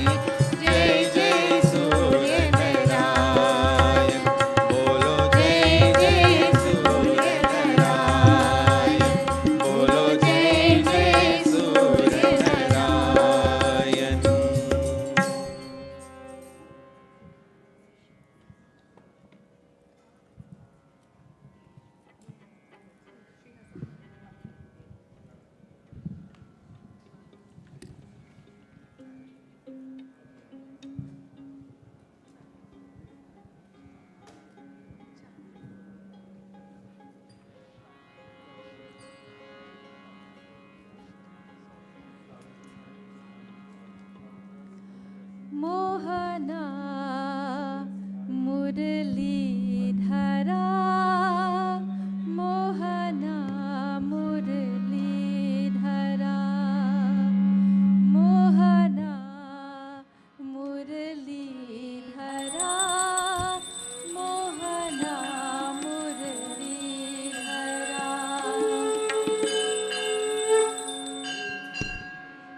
जय जय सूर्य नारायण बोलो जय जय सूर्य नारायण बोलो जय जय सूर्य नारायण मोहना मुरलीधरा मोहना मुरलीधरा मोहना मुरलीधरा मोहना मुरलीधरा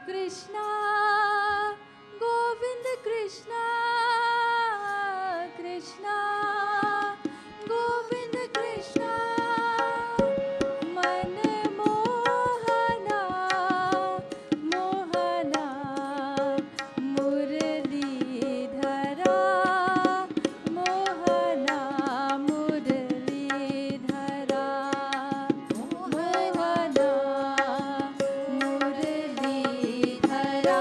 कृष्णा गोविंद कृष्णा कृष्णा गोविंद कृष्णा मन मोहना मोहना मुरलीधरा मोहना मुरलीधरा मोहना मुरलीधरा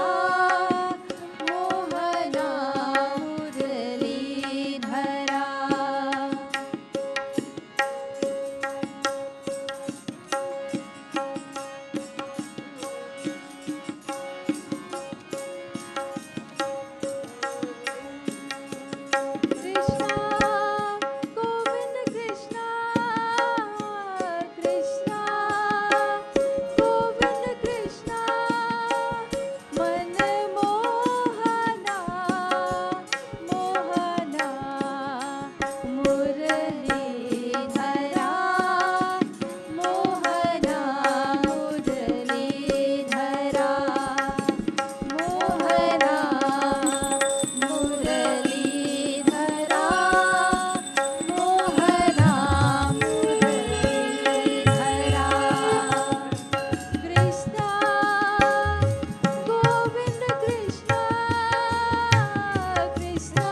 मोहना मुरलीधरा कृष्णा गोविंद कृष्णा कृष्णा गोविंद कृष्णा मन मोहना मोहना मुरलीधरा मोहना मुरलीधरा मोहना मुरलीधरा मोहना मुरलीधरा कृष्णा गोविंद कृष्णा कृष्णा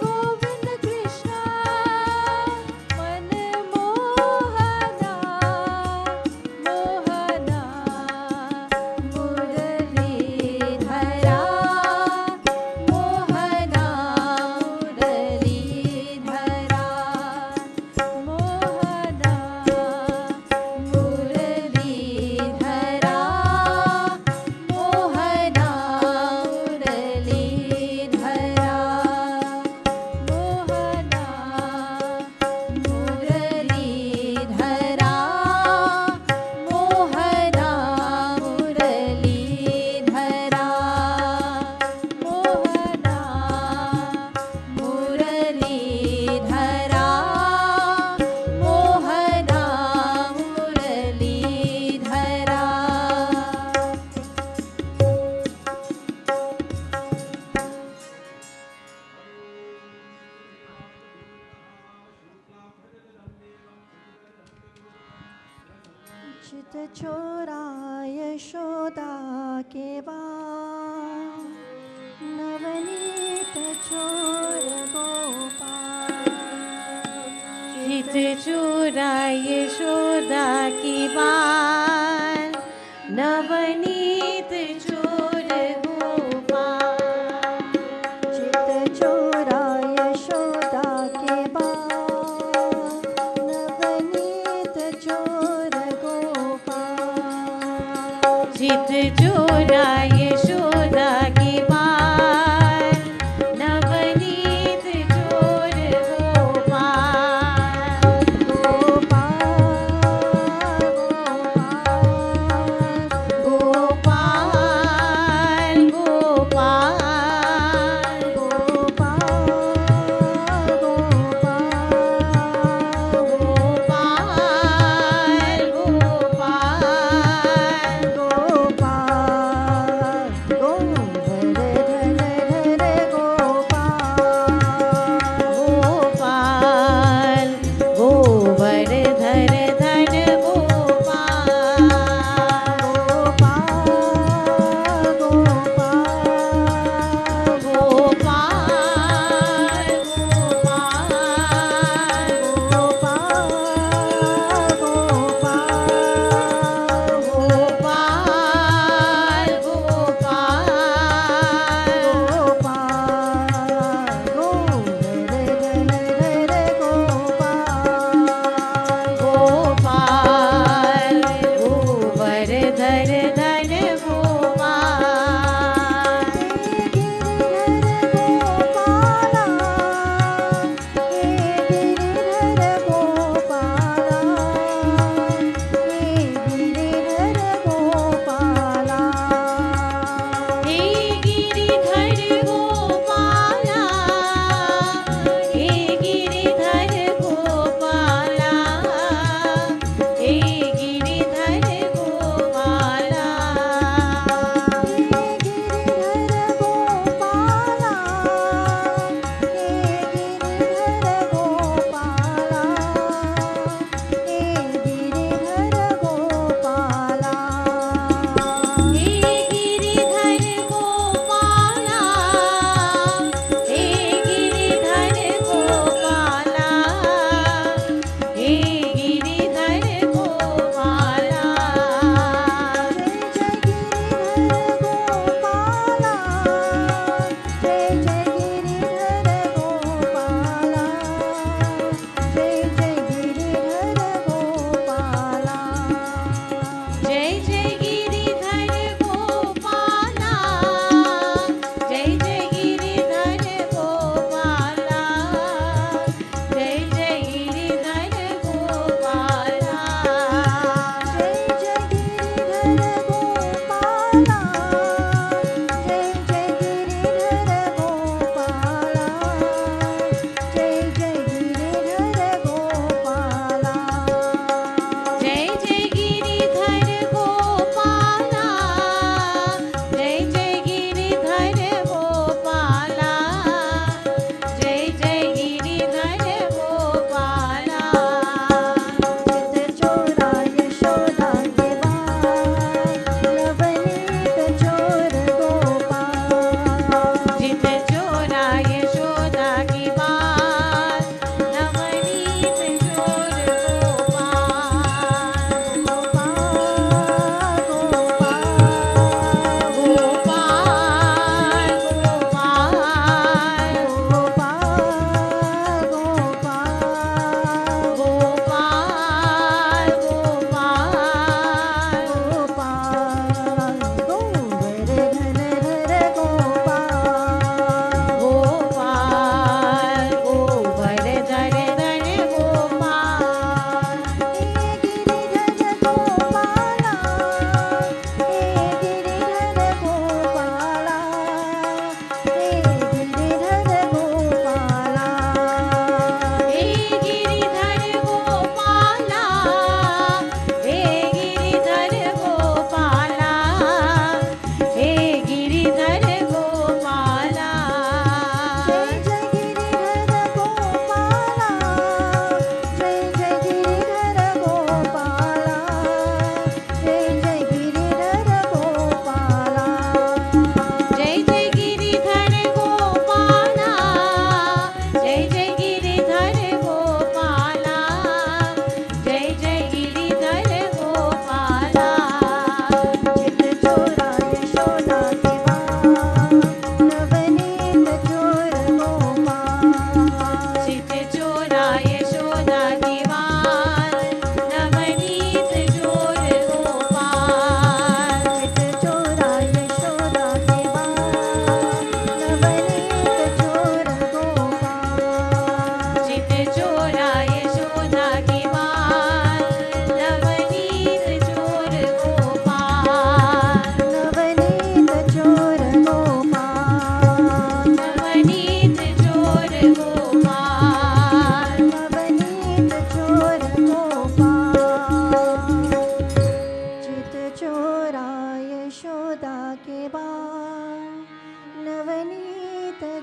गोविंद कृष्णा मन मोहना मोहना मुरलीधरा मोहना मुरलीधरा मोहना मुरलीधरा मोहना चित चोरा यशोदा के बाल नवनीत चोर गोपाल चित चोरा यशोदा की बाल नवनीत चोर गोपाल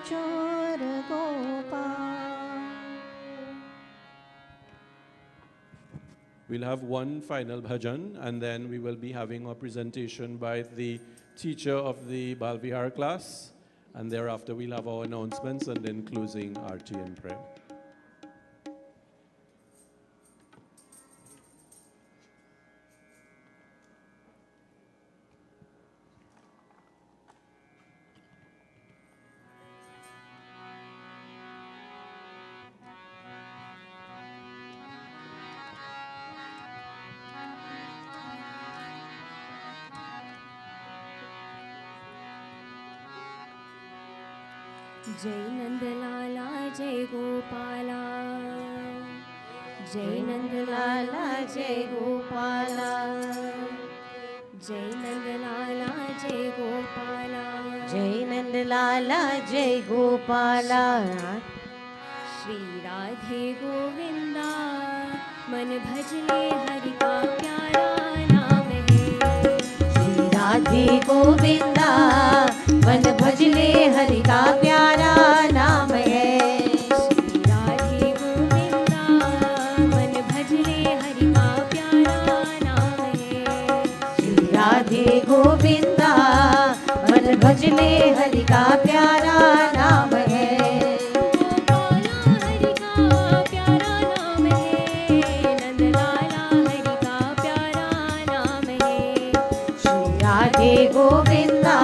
चोर Gopal. We'll have one final bhajan, and then we will be having a presentation by the teacher of the Balvihar class, and thereafter we'll have our announcements and then closing Aarti and prayer. जय नंदलाला जय गोपाला, जय नंदलाला जय गोपाला, जय नंदलाला जय गोपाला, जय नंदलाला जय गोपाला. श्री राधे गोविंदा मन भजले हरि का प्यारा नाम है. श्री राधे गोविंदा मन भजले हरि का प्यारा नाम है. श्री राधे गोविंदा मन भजले हरि का प्यारा नाम है. श्री राधे गोविंदा मन भजले हरि का प्यारा नाम है. गोपाला हरि का प्यारा नाम है, नंदलाला हरि का प्यारा नाम है. श्री राधे गोविंदा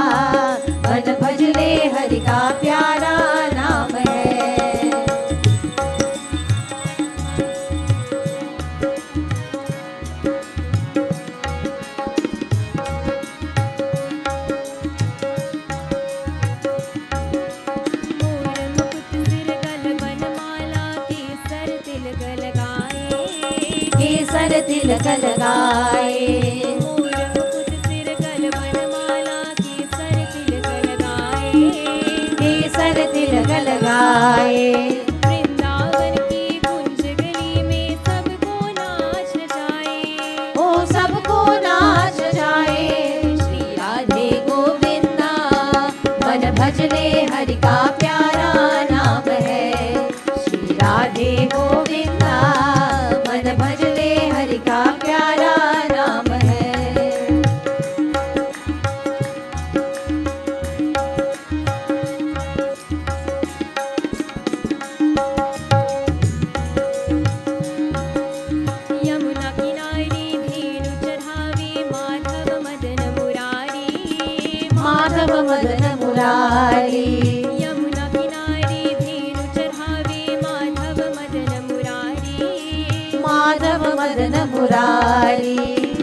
मन भजले हरि का प्यारा नाम है. मोर मुकुट सिर गल बनमाला, केसर तिलक लगाए. केसर तिलक लगाए. मोर मुकुट सिर गल बनमाला, केसर तिलक लगाए. केसर तिलक लगाए. वृंदावन की कुंज गली में सबको नाच नचाए. ओ सबको नाच जाए. श्री राधे गोविंदा मन भजले हरि का प्यारा नाम है. श्री राधे गोविंदा मन भजले हरि का प्यारा नाम है. यमुना किनारे धेनु चढ़ावे, माधव मदन मुरारी. माधव मदन मुरारी. यमुना किनारे धेनु चढ़ावे, माधव मदन मुरारी. माधव मदन मुरारी.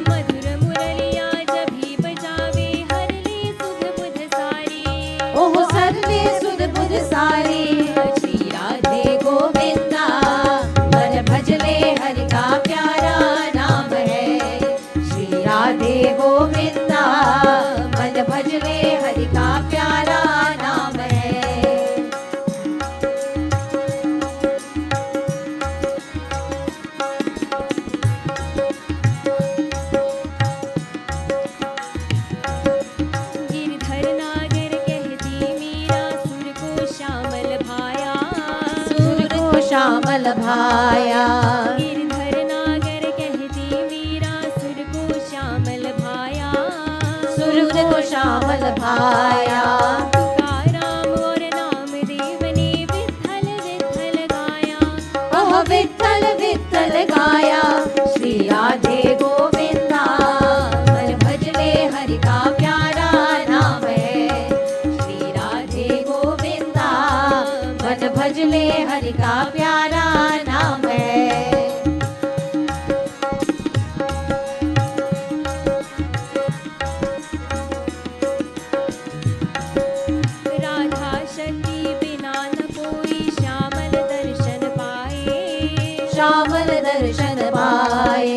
मधुर मुरलिया जब भी बजावे, हरले सुध बुध सारी. ओह सरले सुध बुध सारी. श्री राधे गोविंदा मन भजले हरि का प्यारा नाम है. श्री राधे गोविंदा मन भजले हरि का प्यारा नाम है. गिरधर नागर कहती मीरा, सुर को श्यामल भाया. सुर को श्यामल भाया. गिरधर नागर कहती मीरा, सुर को श्यामल भाया. सुर को श्यामल भाया. तुकाराम और नामदेव ने विठ्ठल विठ्ठल गाया. ओह विठ्ठल विठ्ठल गाया. श्री राधे गोविंदा मन भजले हरि का प्यारा नाम है. श्री राधे गोविंदा मन भजले हरि का प्यारा नाम है. राधा शक्ति बिना न कोई, श्यामल दर्शन पाए. श्यामल दर्शन पाए.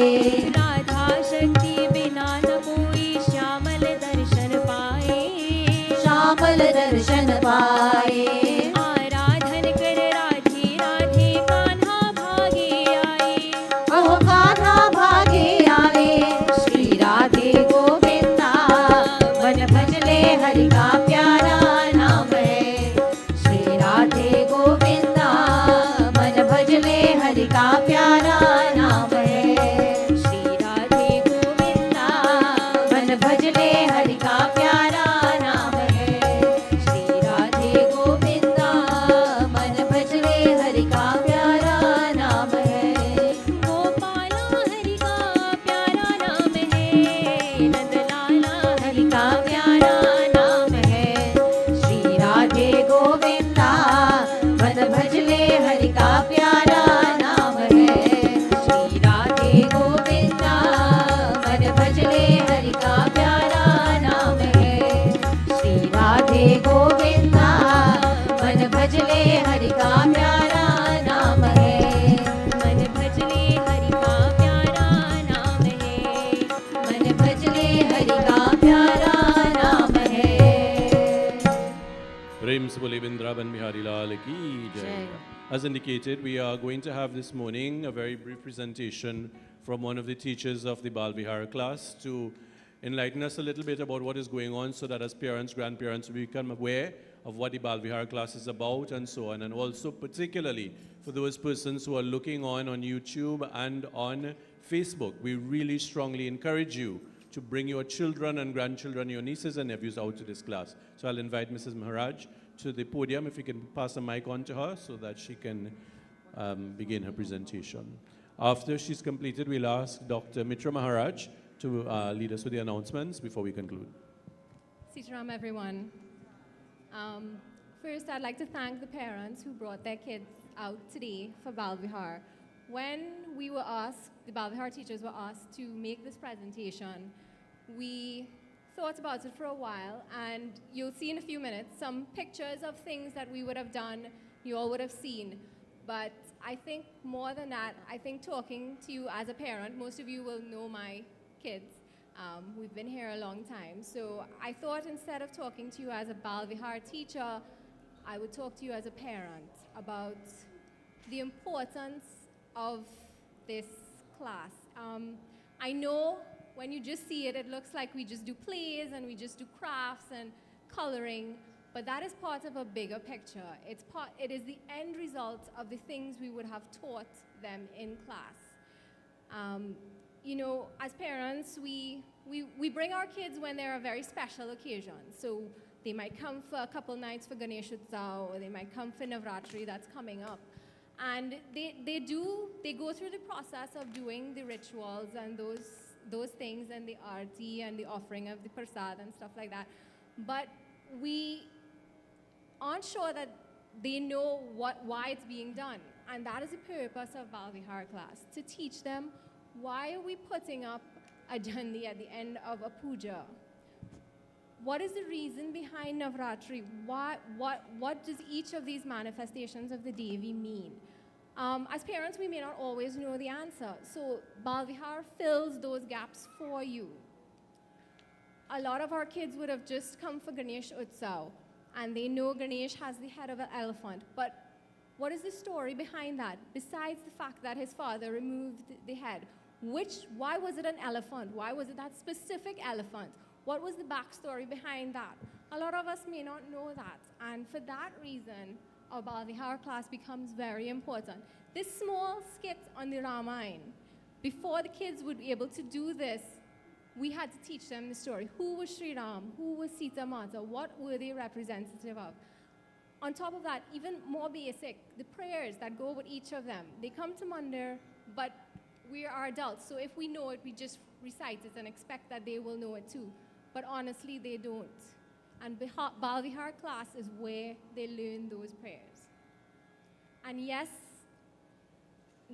राधा शक्ति बिना न कोई, श्यामल दर्शन पाए. श्यामल दर्शन पाए. आराधन कर राधे राधे, कान्हा भागे आए. ओह कान्हा भागे आए. श्री राधे गोविंदा मन भजले हरि का प्यारा नाम है. Bole Vrindavan Bihari Lal Ki Jai. Jai. As indicated, we are going to have this morning a very brief presentation from one of the teachers of the Bal Vihar class to enlighten us a little bit about what is going on so that as parents, grandparents, we become aware of what the Bal Vihar class is about and so on. And also particularly for those persons who are looking on YouTube and on Facebook, we really strongly encourage you to bring your children and grandchildren, your nieces and nephews out to this class. So I'll invite Mrs. Maharaj to the podium, if you can pass the mic on to her so that she can begin her presentation. After she's completed, we'll ask Dr. Mitra Maharaj to lead us with the announcements before we conclude. Sitaram, everyone. First, I'd like to thank the parents who brought their kids out today for Bal Vihar. When we were asked, the Bal Vihar teachers were asked to make this presentation, we thought about it for a while, and you'll see in a few minutes some pictures of things that we would have done, you all would have seen. But I think more than that, I think talking to you as a parent, most of you will know my kids. We've been here a long time. So I thought instead of talking to you as a Bal Vihar teacher, I would talk to you as a parent about the importance of this class. I know when you just see it, it looks like we just do plays and we just do crafts and coloring, but that is part of a bigger picture. It is the end result of the things we would have taught them in class. You know, as parents, we bring our kids when there are very special occasions. So they might come for a couple nights for Ganesh Utsav, or they might come for Navratri that's coming up. And they go through the process of doing the rituals and those things and the arti and the offering of the prasad and stuff like that. But we aren't sure that they know why it's being done. And that is the purpose of Bal Vihar class, to teach them why are we putting up a dandi at the end of a puja. What is the reason behind Navratri? What does each of these manifestations of the Devi mean? As parents, we may not always know the answer. So Bal Vihar fills those gaps for you. A lot of our kids would have just come for Ganesh Utsav, and they know Ganesh has the head of an elephant. But what is the story behind that? Besides the fact that his father removed the head, why was it an elephant? Why was it that specific elephant? What was the backstory behind that? A lot of us may not know that. And for that reason, our Bal Vihar class becomes very important. This small skit on the Ramayana, before the kids would be able to do this, we had to teach them the story. Who was Sri Ram? Who was Sita Mata? What were they representative of? On top of that, even more basic, the prayers that go with each of them. They come to Mandir, but we are adults, so if we know it, we just recite it and expect that they will know it too. But honestly, they don't. And Bal Vihar class is where they learn those prayers. And yes,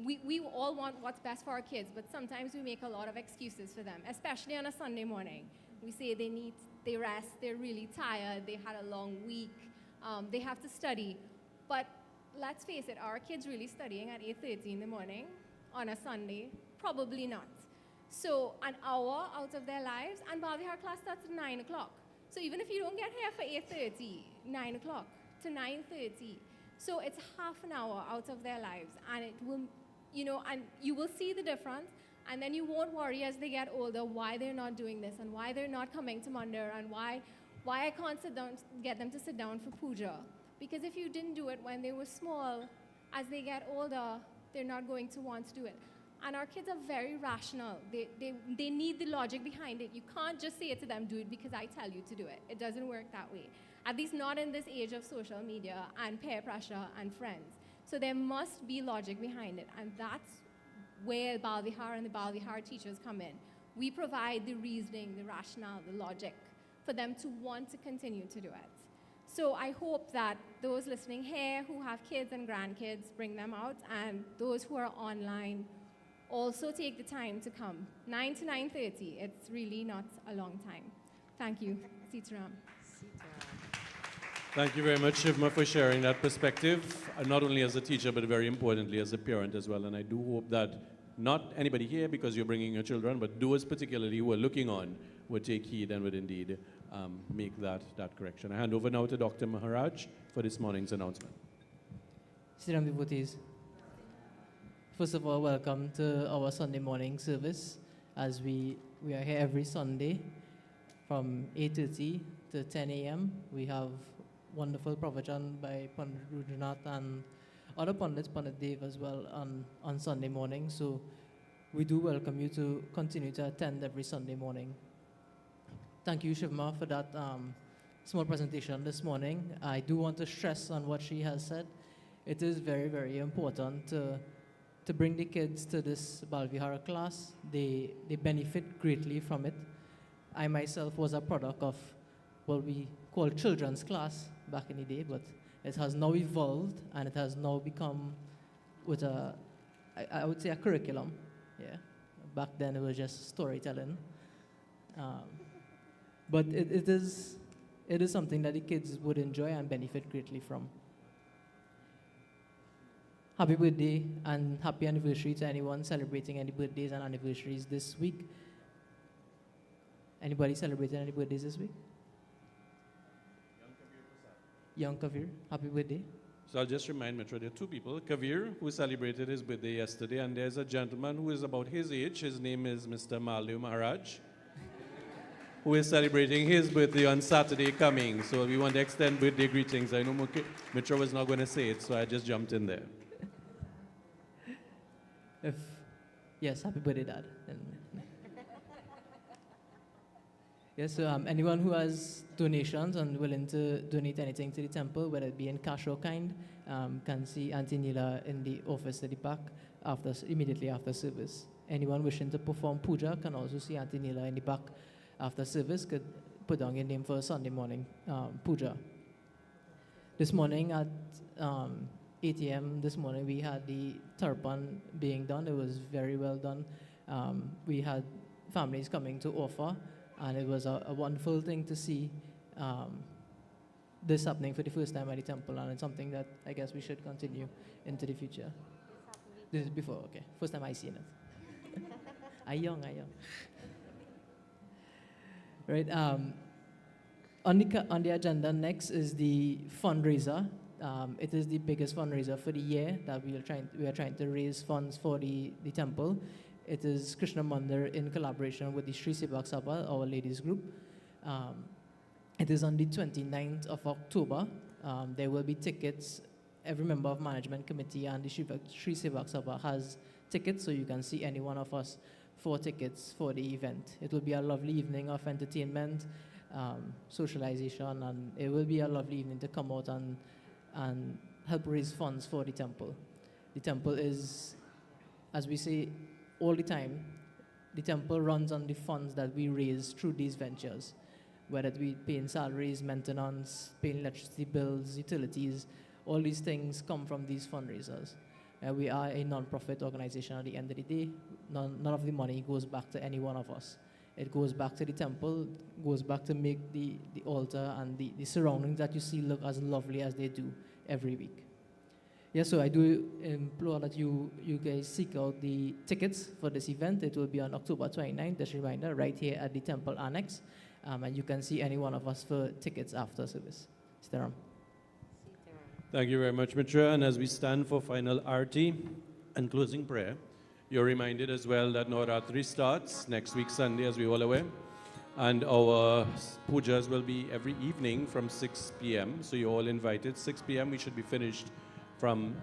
we all want what's best for our kids, but sometimes we make a lot of excuses for them, especially on a Sunday morning. We say they rest, they're really tired, they had a long week, they have to study. But let's face it, are our kids really studying at 8:30 in the morning on a Sunday? Probably not. So an hour out of their lives, and Bal Vihar class starts at 9 o'clock. So even if you don't get here for 8:30, 9 o'clock to 9:30, so it's half an hour out of their lives, and it will, and you will see the difference, and then you won't worry as they get older why they're not doing this, and why they're not coming to Mandir, and why I can't get them to sit down for puja. Because if you didn't do it when they were small, as they get older, they're not going to want to do it. And our kids are very rational. They need the logic behind it. You can't just say to them, do it because I tell you to do it. It doesn't work that way. At least not in this age of social media and peer pressure and friends. So there must be logic behind it. And that's where Bal Vihar and the Bal Vihar teachers come in. We provide the reasoning, the rationale, the logic for them to want to continue to do it. So I hope that those listening here who have kids and grandkids, bring them out, and those who are online also take the time to come. 9 to 9:30, it's really not a long time. Thank you. Sitaram. Thank you very much, Shivma, for sharing that perspective, not only as a teacher, but very importantly as a parent as well. And I do hope that not anybody here, because you're bringing your children, but those particularly who are looking on would take heed and would indeed make that correction. I hand over now to Dr. Maharaj for this morning's announcement. Siram devotees. First of all, welcome to our Sunday morning service, as we are here every Sunday from 8:30 to 10 a.m. We have wonderful provision by Pandit Rudranath and other Pandits, Pandit Dev as well, on Sunday morning. So we do welcome you to continue to attend every Sunday morning. Thank you, Shivma, for that small presentation this morning. I do want to stress on what she has said. It is very, very important to bring the kids to this Balvihara class. They benefit greatly from it. I myself was a product of what we call children's class back in the day, but it has now evolved and it has now become with I would say a curriculum. Yeah. Back then it was just storytelling. But it is something that the kids would enjoy and benefit greatly from. Happy birthday and happy anniversary to anyone celebrating any birthdays and anniversaries this week. Anybody celebrating any birthdays this week? Young Kavir, happy birthday. So I'll just remind Mitra, there are two people. Kavir, who celebrated his birthday yesterday, and there's a gentleman who is about his age. His name is Mr. Maldev Maharaj, who is celebrating his birthday on Saturday coming. So we want to extend birthday greetings. I know Mitra was not going to say it, so I just jumped in there. Yes, happy birthday, Dad. Yes, so anyone who has donations and willing to donate anything to the temple, whether it be in cash or kind, can see Auntie Neela in the office at the back immediately after service. Anyone wishing to perform puja can also see Auntie Neela in the back after service, could put down your name for Sunday morning puja. This morning at 8 a.m. this morning, we had the tarpan being done. It was very well done. We had families coming to offer, and it was a wonderful thing to see this happening for the first time at the temple, and it's something that I guess we should continue into the future. This is before, okay. First time I seen it. I young. Right. On the agenda next is the fundraiser. It is the biggest fundraiser for the year that we are trying to raise funds for the temple. It is Krishna Mandir in collaboration with the Sri Sevak Sabha, our ladies group. It is on the 29th of October. There will be tickets. Every member of management committee and the Sri Sevak Sabha has tickets, so you can see any one of us for tickets for the event. It will be a lovely evening of entertainment, socialization, and it will be a lovely evening to come out and help raise funds for the temple. The temple is, as we say all the time, the temple runs on the funds that we raise through these ventures, whether it be paying salaries, maintenance, paying electricity bills, utilities. All these things come from these fundraisers. We are a non-profit organization at the end of the day. None of the money goes back to any one of us. It goes back to the temple, goes back to make the altar and the surroundings that you see look as lovely as they do every week. Yeah, so I do implore that you guys seek out the tickets for this event. It will be on October 29th, just a reminder, right here at the temple annex. And you can see any one of us for tickets after service. Sitaram. Thank you very much, Mitra. And as we stand for final arti and closing prayer, you're reminded as well that Navaratri starts next week, Sunday, as we're all aware. And our pujas will be every evening from 6 p.m. So you're all invited. 6 p.m. we should be finished from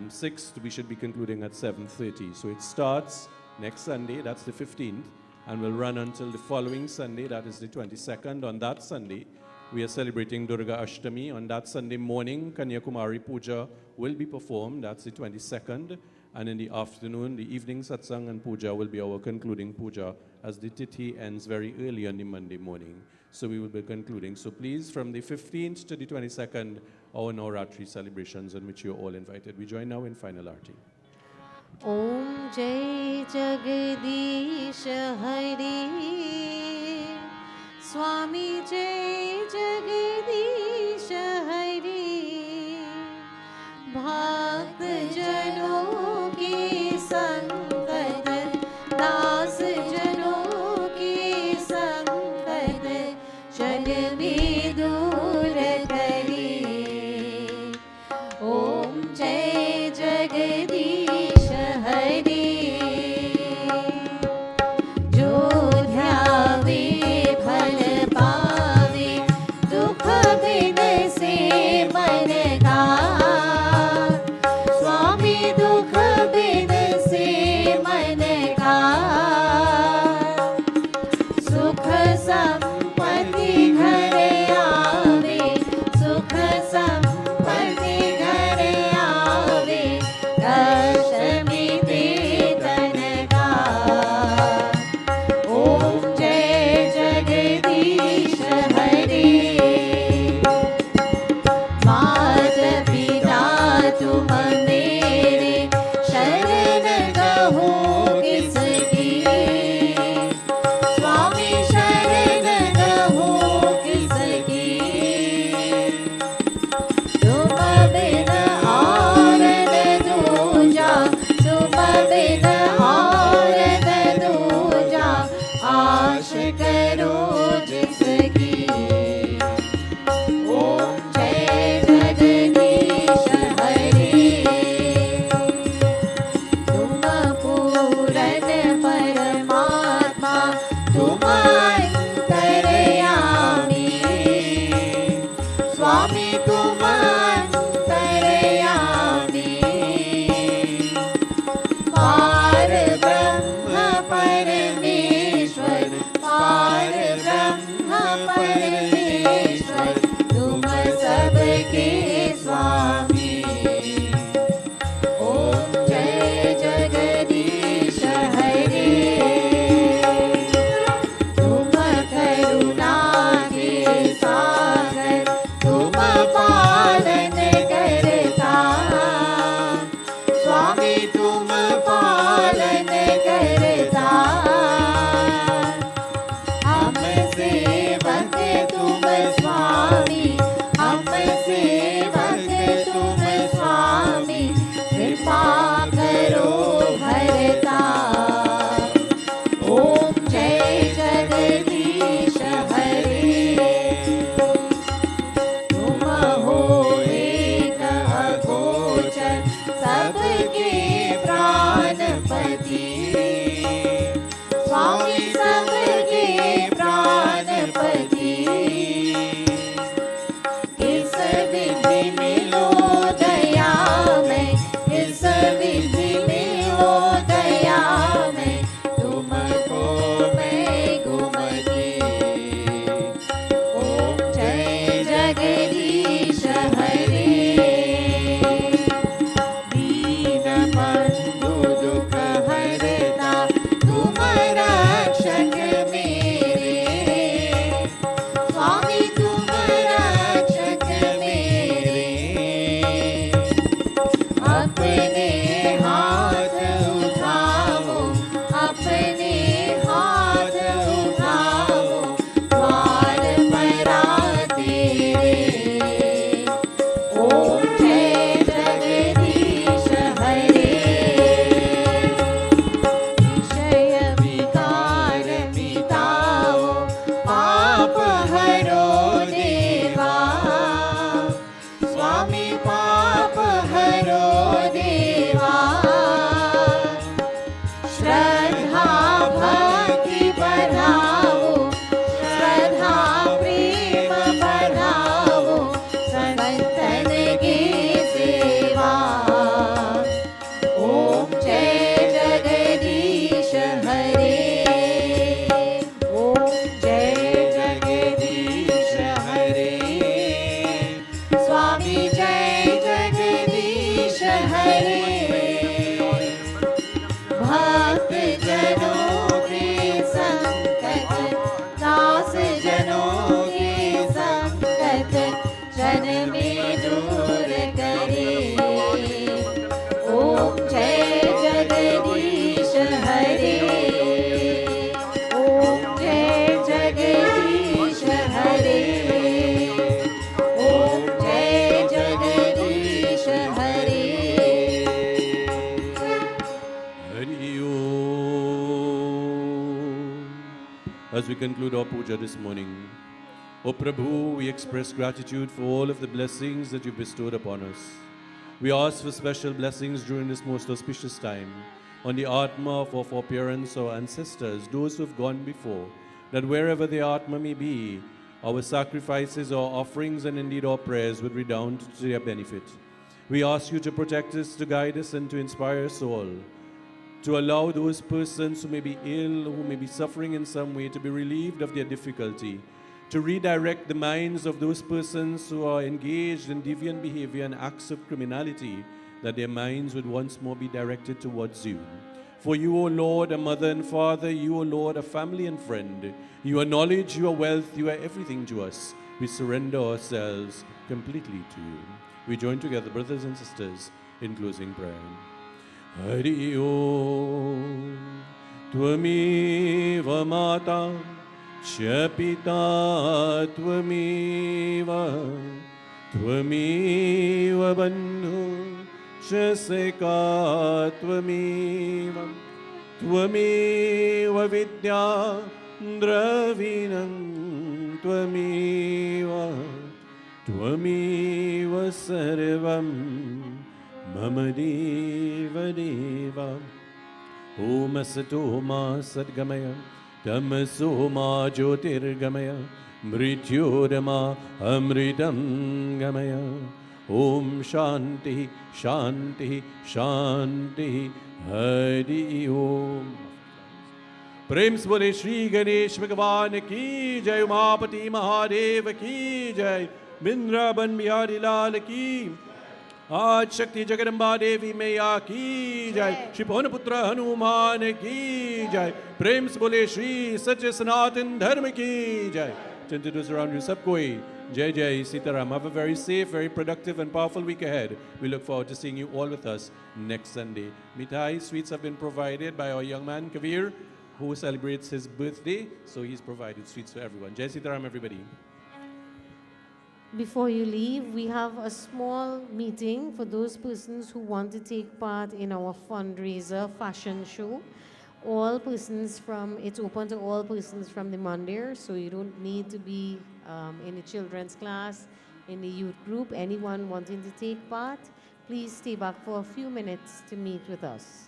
6. We should be concluding at 7:30. So it starts next Sunday, that's the 15th, and will run until the following Sunday, that is the 22nd. On that Sunday, we are celebrating Durga Ashtami. On that Sunday morning, Kanyakumari Puja will be performed. That's the 22nd. And in the afternoon, the evening satsang and puja will be our concluding puja, as the tithi ends very early on the Monday morning. So we will be concluding. So please, from the 15th to the 22nd, our Navaratri celebrations on which you're all invited. We join now in final arti. Om Jai Jagadish Hari Swami Jai Jagadish Hari Bhakt Jano ki sangat Das Jano ki sangat Chan me dur kari as we conclude our puja this morning. O Prabhu, we express gratitude for all of the blessings that you've bestowed upon us. We ask for special blessings during this most auspicious time on the Atma of our foreparents or ancestors, those who have gone before, that wherever the Atma may be, our sacrifices, our offerings, and indeed our prayers would redound to their benefit. We ask you to protect us, to guide us, and to inspire us all, to allow those persons who may be ill, who may be suffering in some way, to be relieved of their difficulty, to redirect the minds of those persons who are engaged in deviant behavior and acts of criminality, that their minds would once more be directed towards you. For you, O Lord, a mother and father, you, O Lord, a family and friend. You are knowledge, you are wealth, you are everything to us. We surrender ourselves completely to you. We join together, brothers and sisters, in closing prayer. Hari Om, Tvameva Mata, Ch Pita Tvameva, Tvameva Bandhu, Ch Seka Tvameva, Tvameva Vidya Dravinam Tvameva, Tvameva Sarvam Mama Deva Deva. Om Asato Ma Sadgamaya, Tamaso Ma Jyotirgamaya, Mrityodama Amritam Gamaya. Om Shanti Shanti Shanti Hari Om. प्रेम से बोले श्री गणेश भगवान की जय, उमापति महादेव की जय, वृंदावन बिहारी लाल की, आज शक्ति जगदम्बा देवी मैया की जय, श्री पवन पुत्र हनुमान की जय, प्रेम से बोले श्री सच्चे सनातन धर्म की जय. Turn to those around you, sab koi jai jai Sitaram. Have a very safe, very productive and powerful week ahead. We look forward to seeing you all with us next Sunday. Mithai sweets have been provided by our young man Kavir, who celebrates his birthday, so he's provided sweets for everyone. Jai Sitaram, everybody. Before you leave, we have a small meeting for those persons who want to take part in our fundraiser fashion show. It's open to all persons from the Mandir, so you don't need to be in the children's class, in the youth group. Anyone wanting to take part, please stay back for a few minutes to meet with us.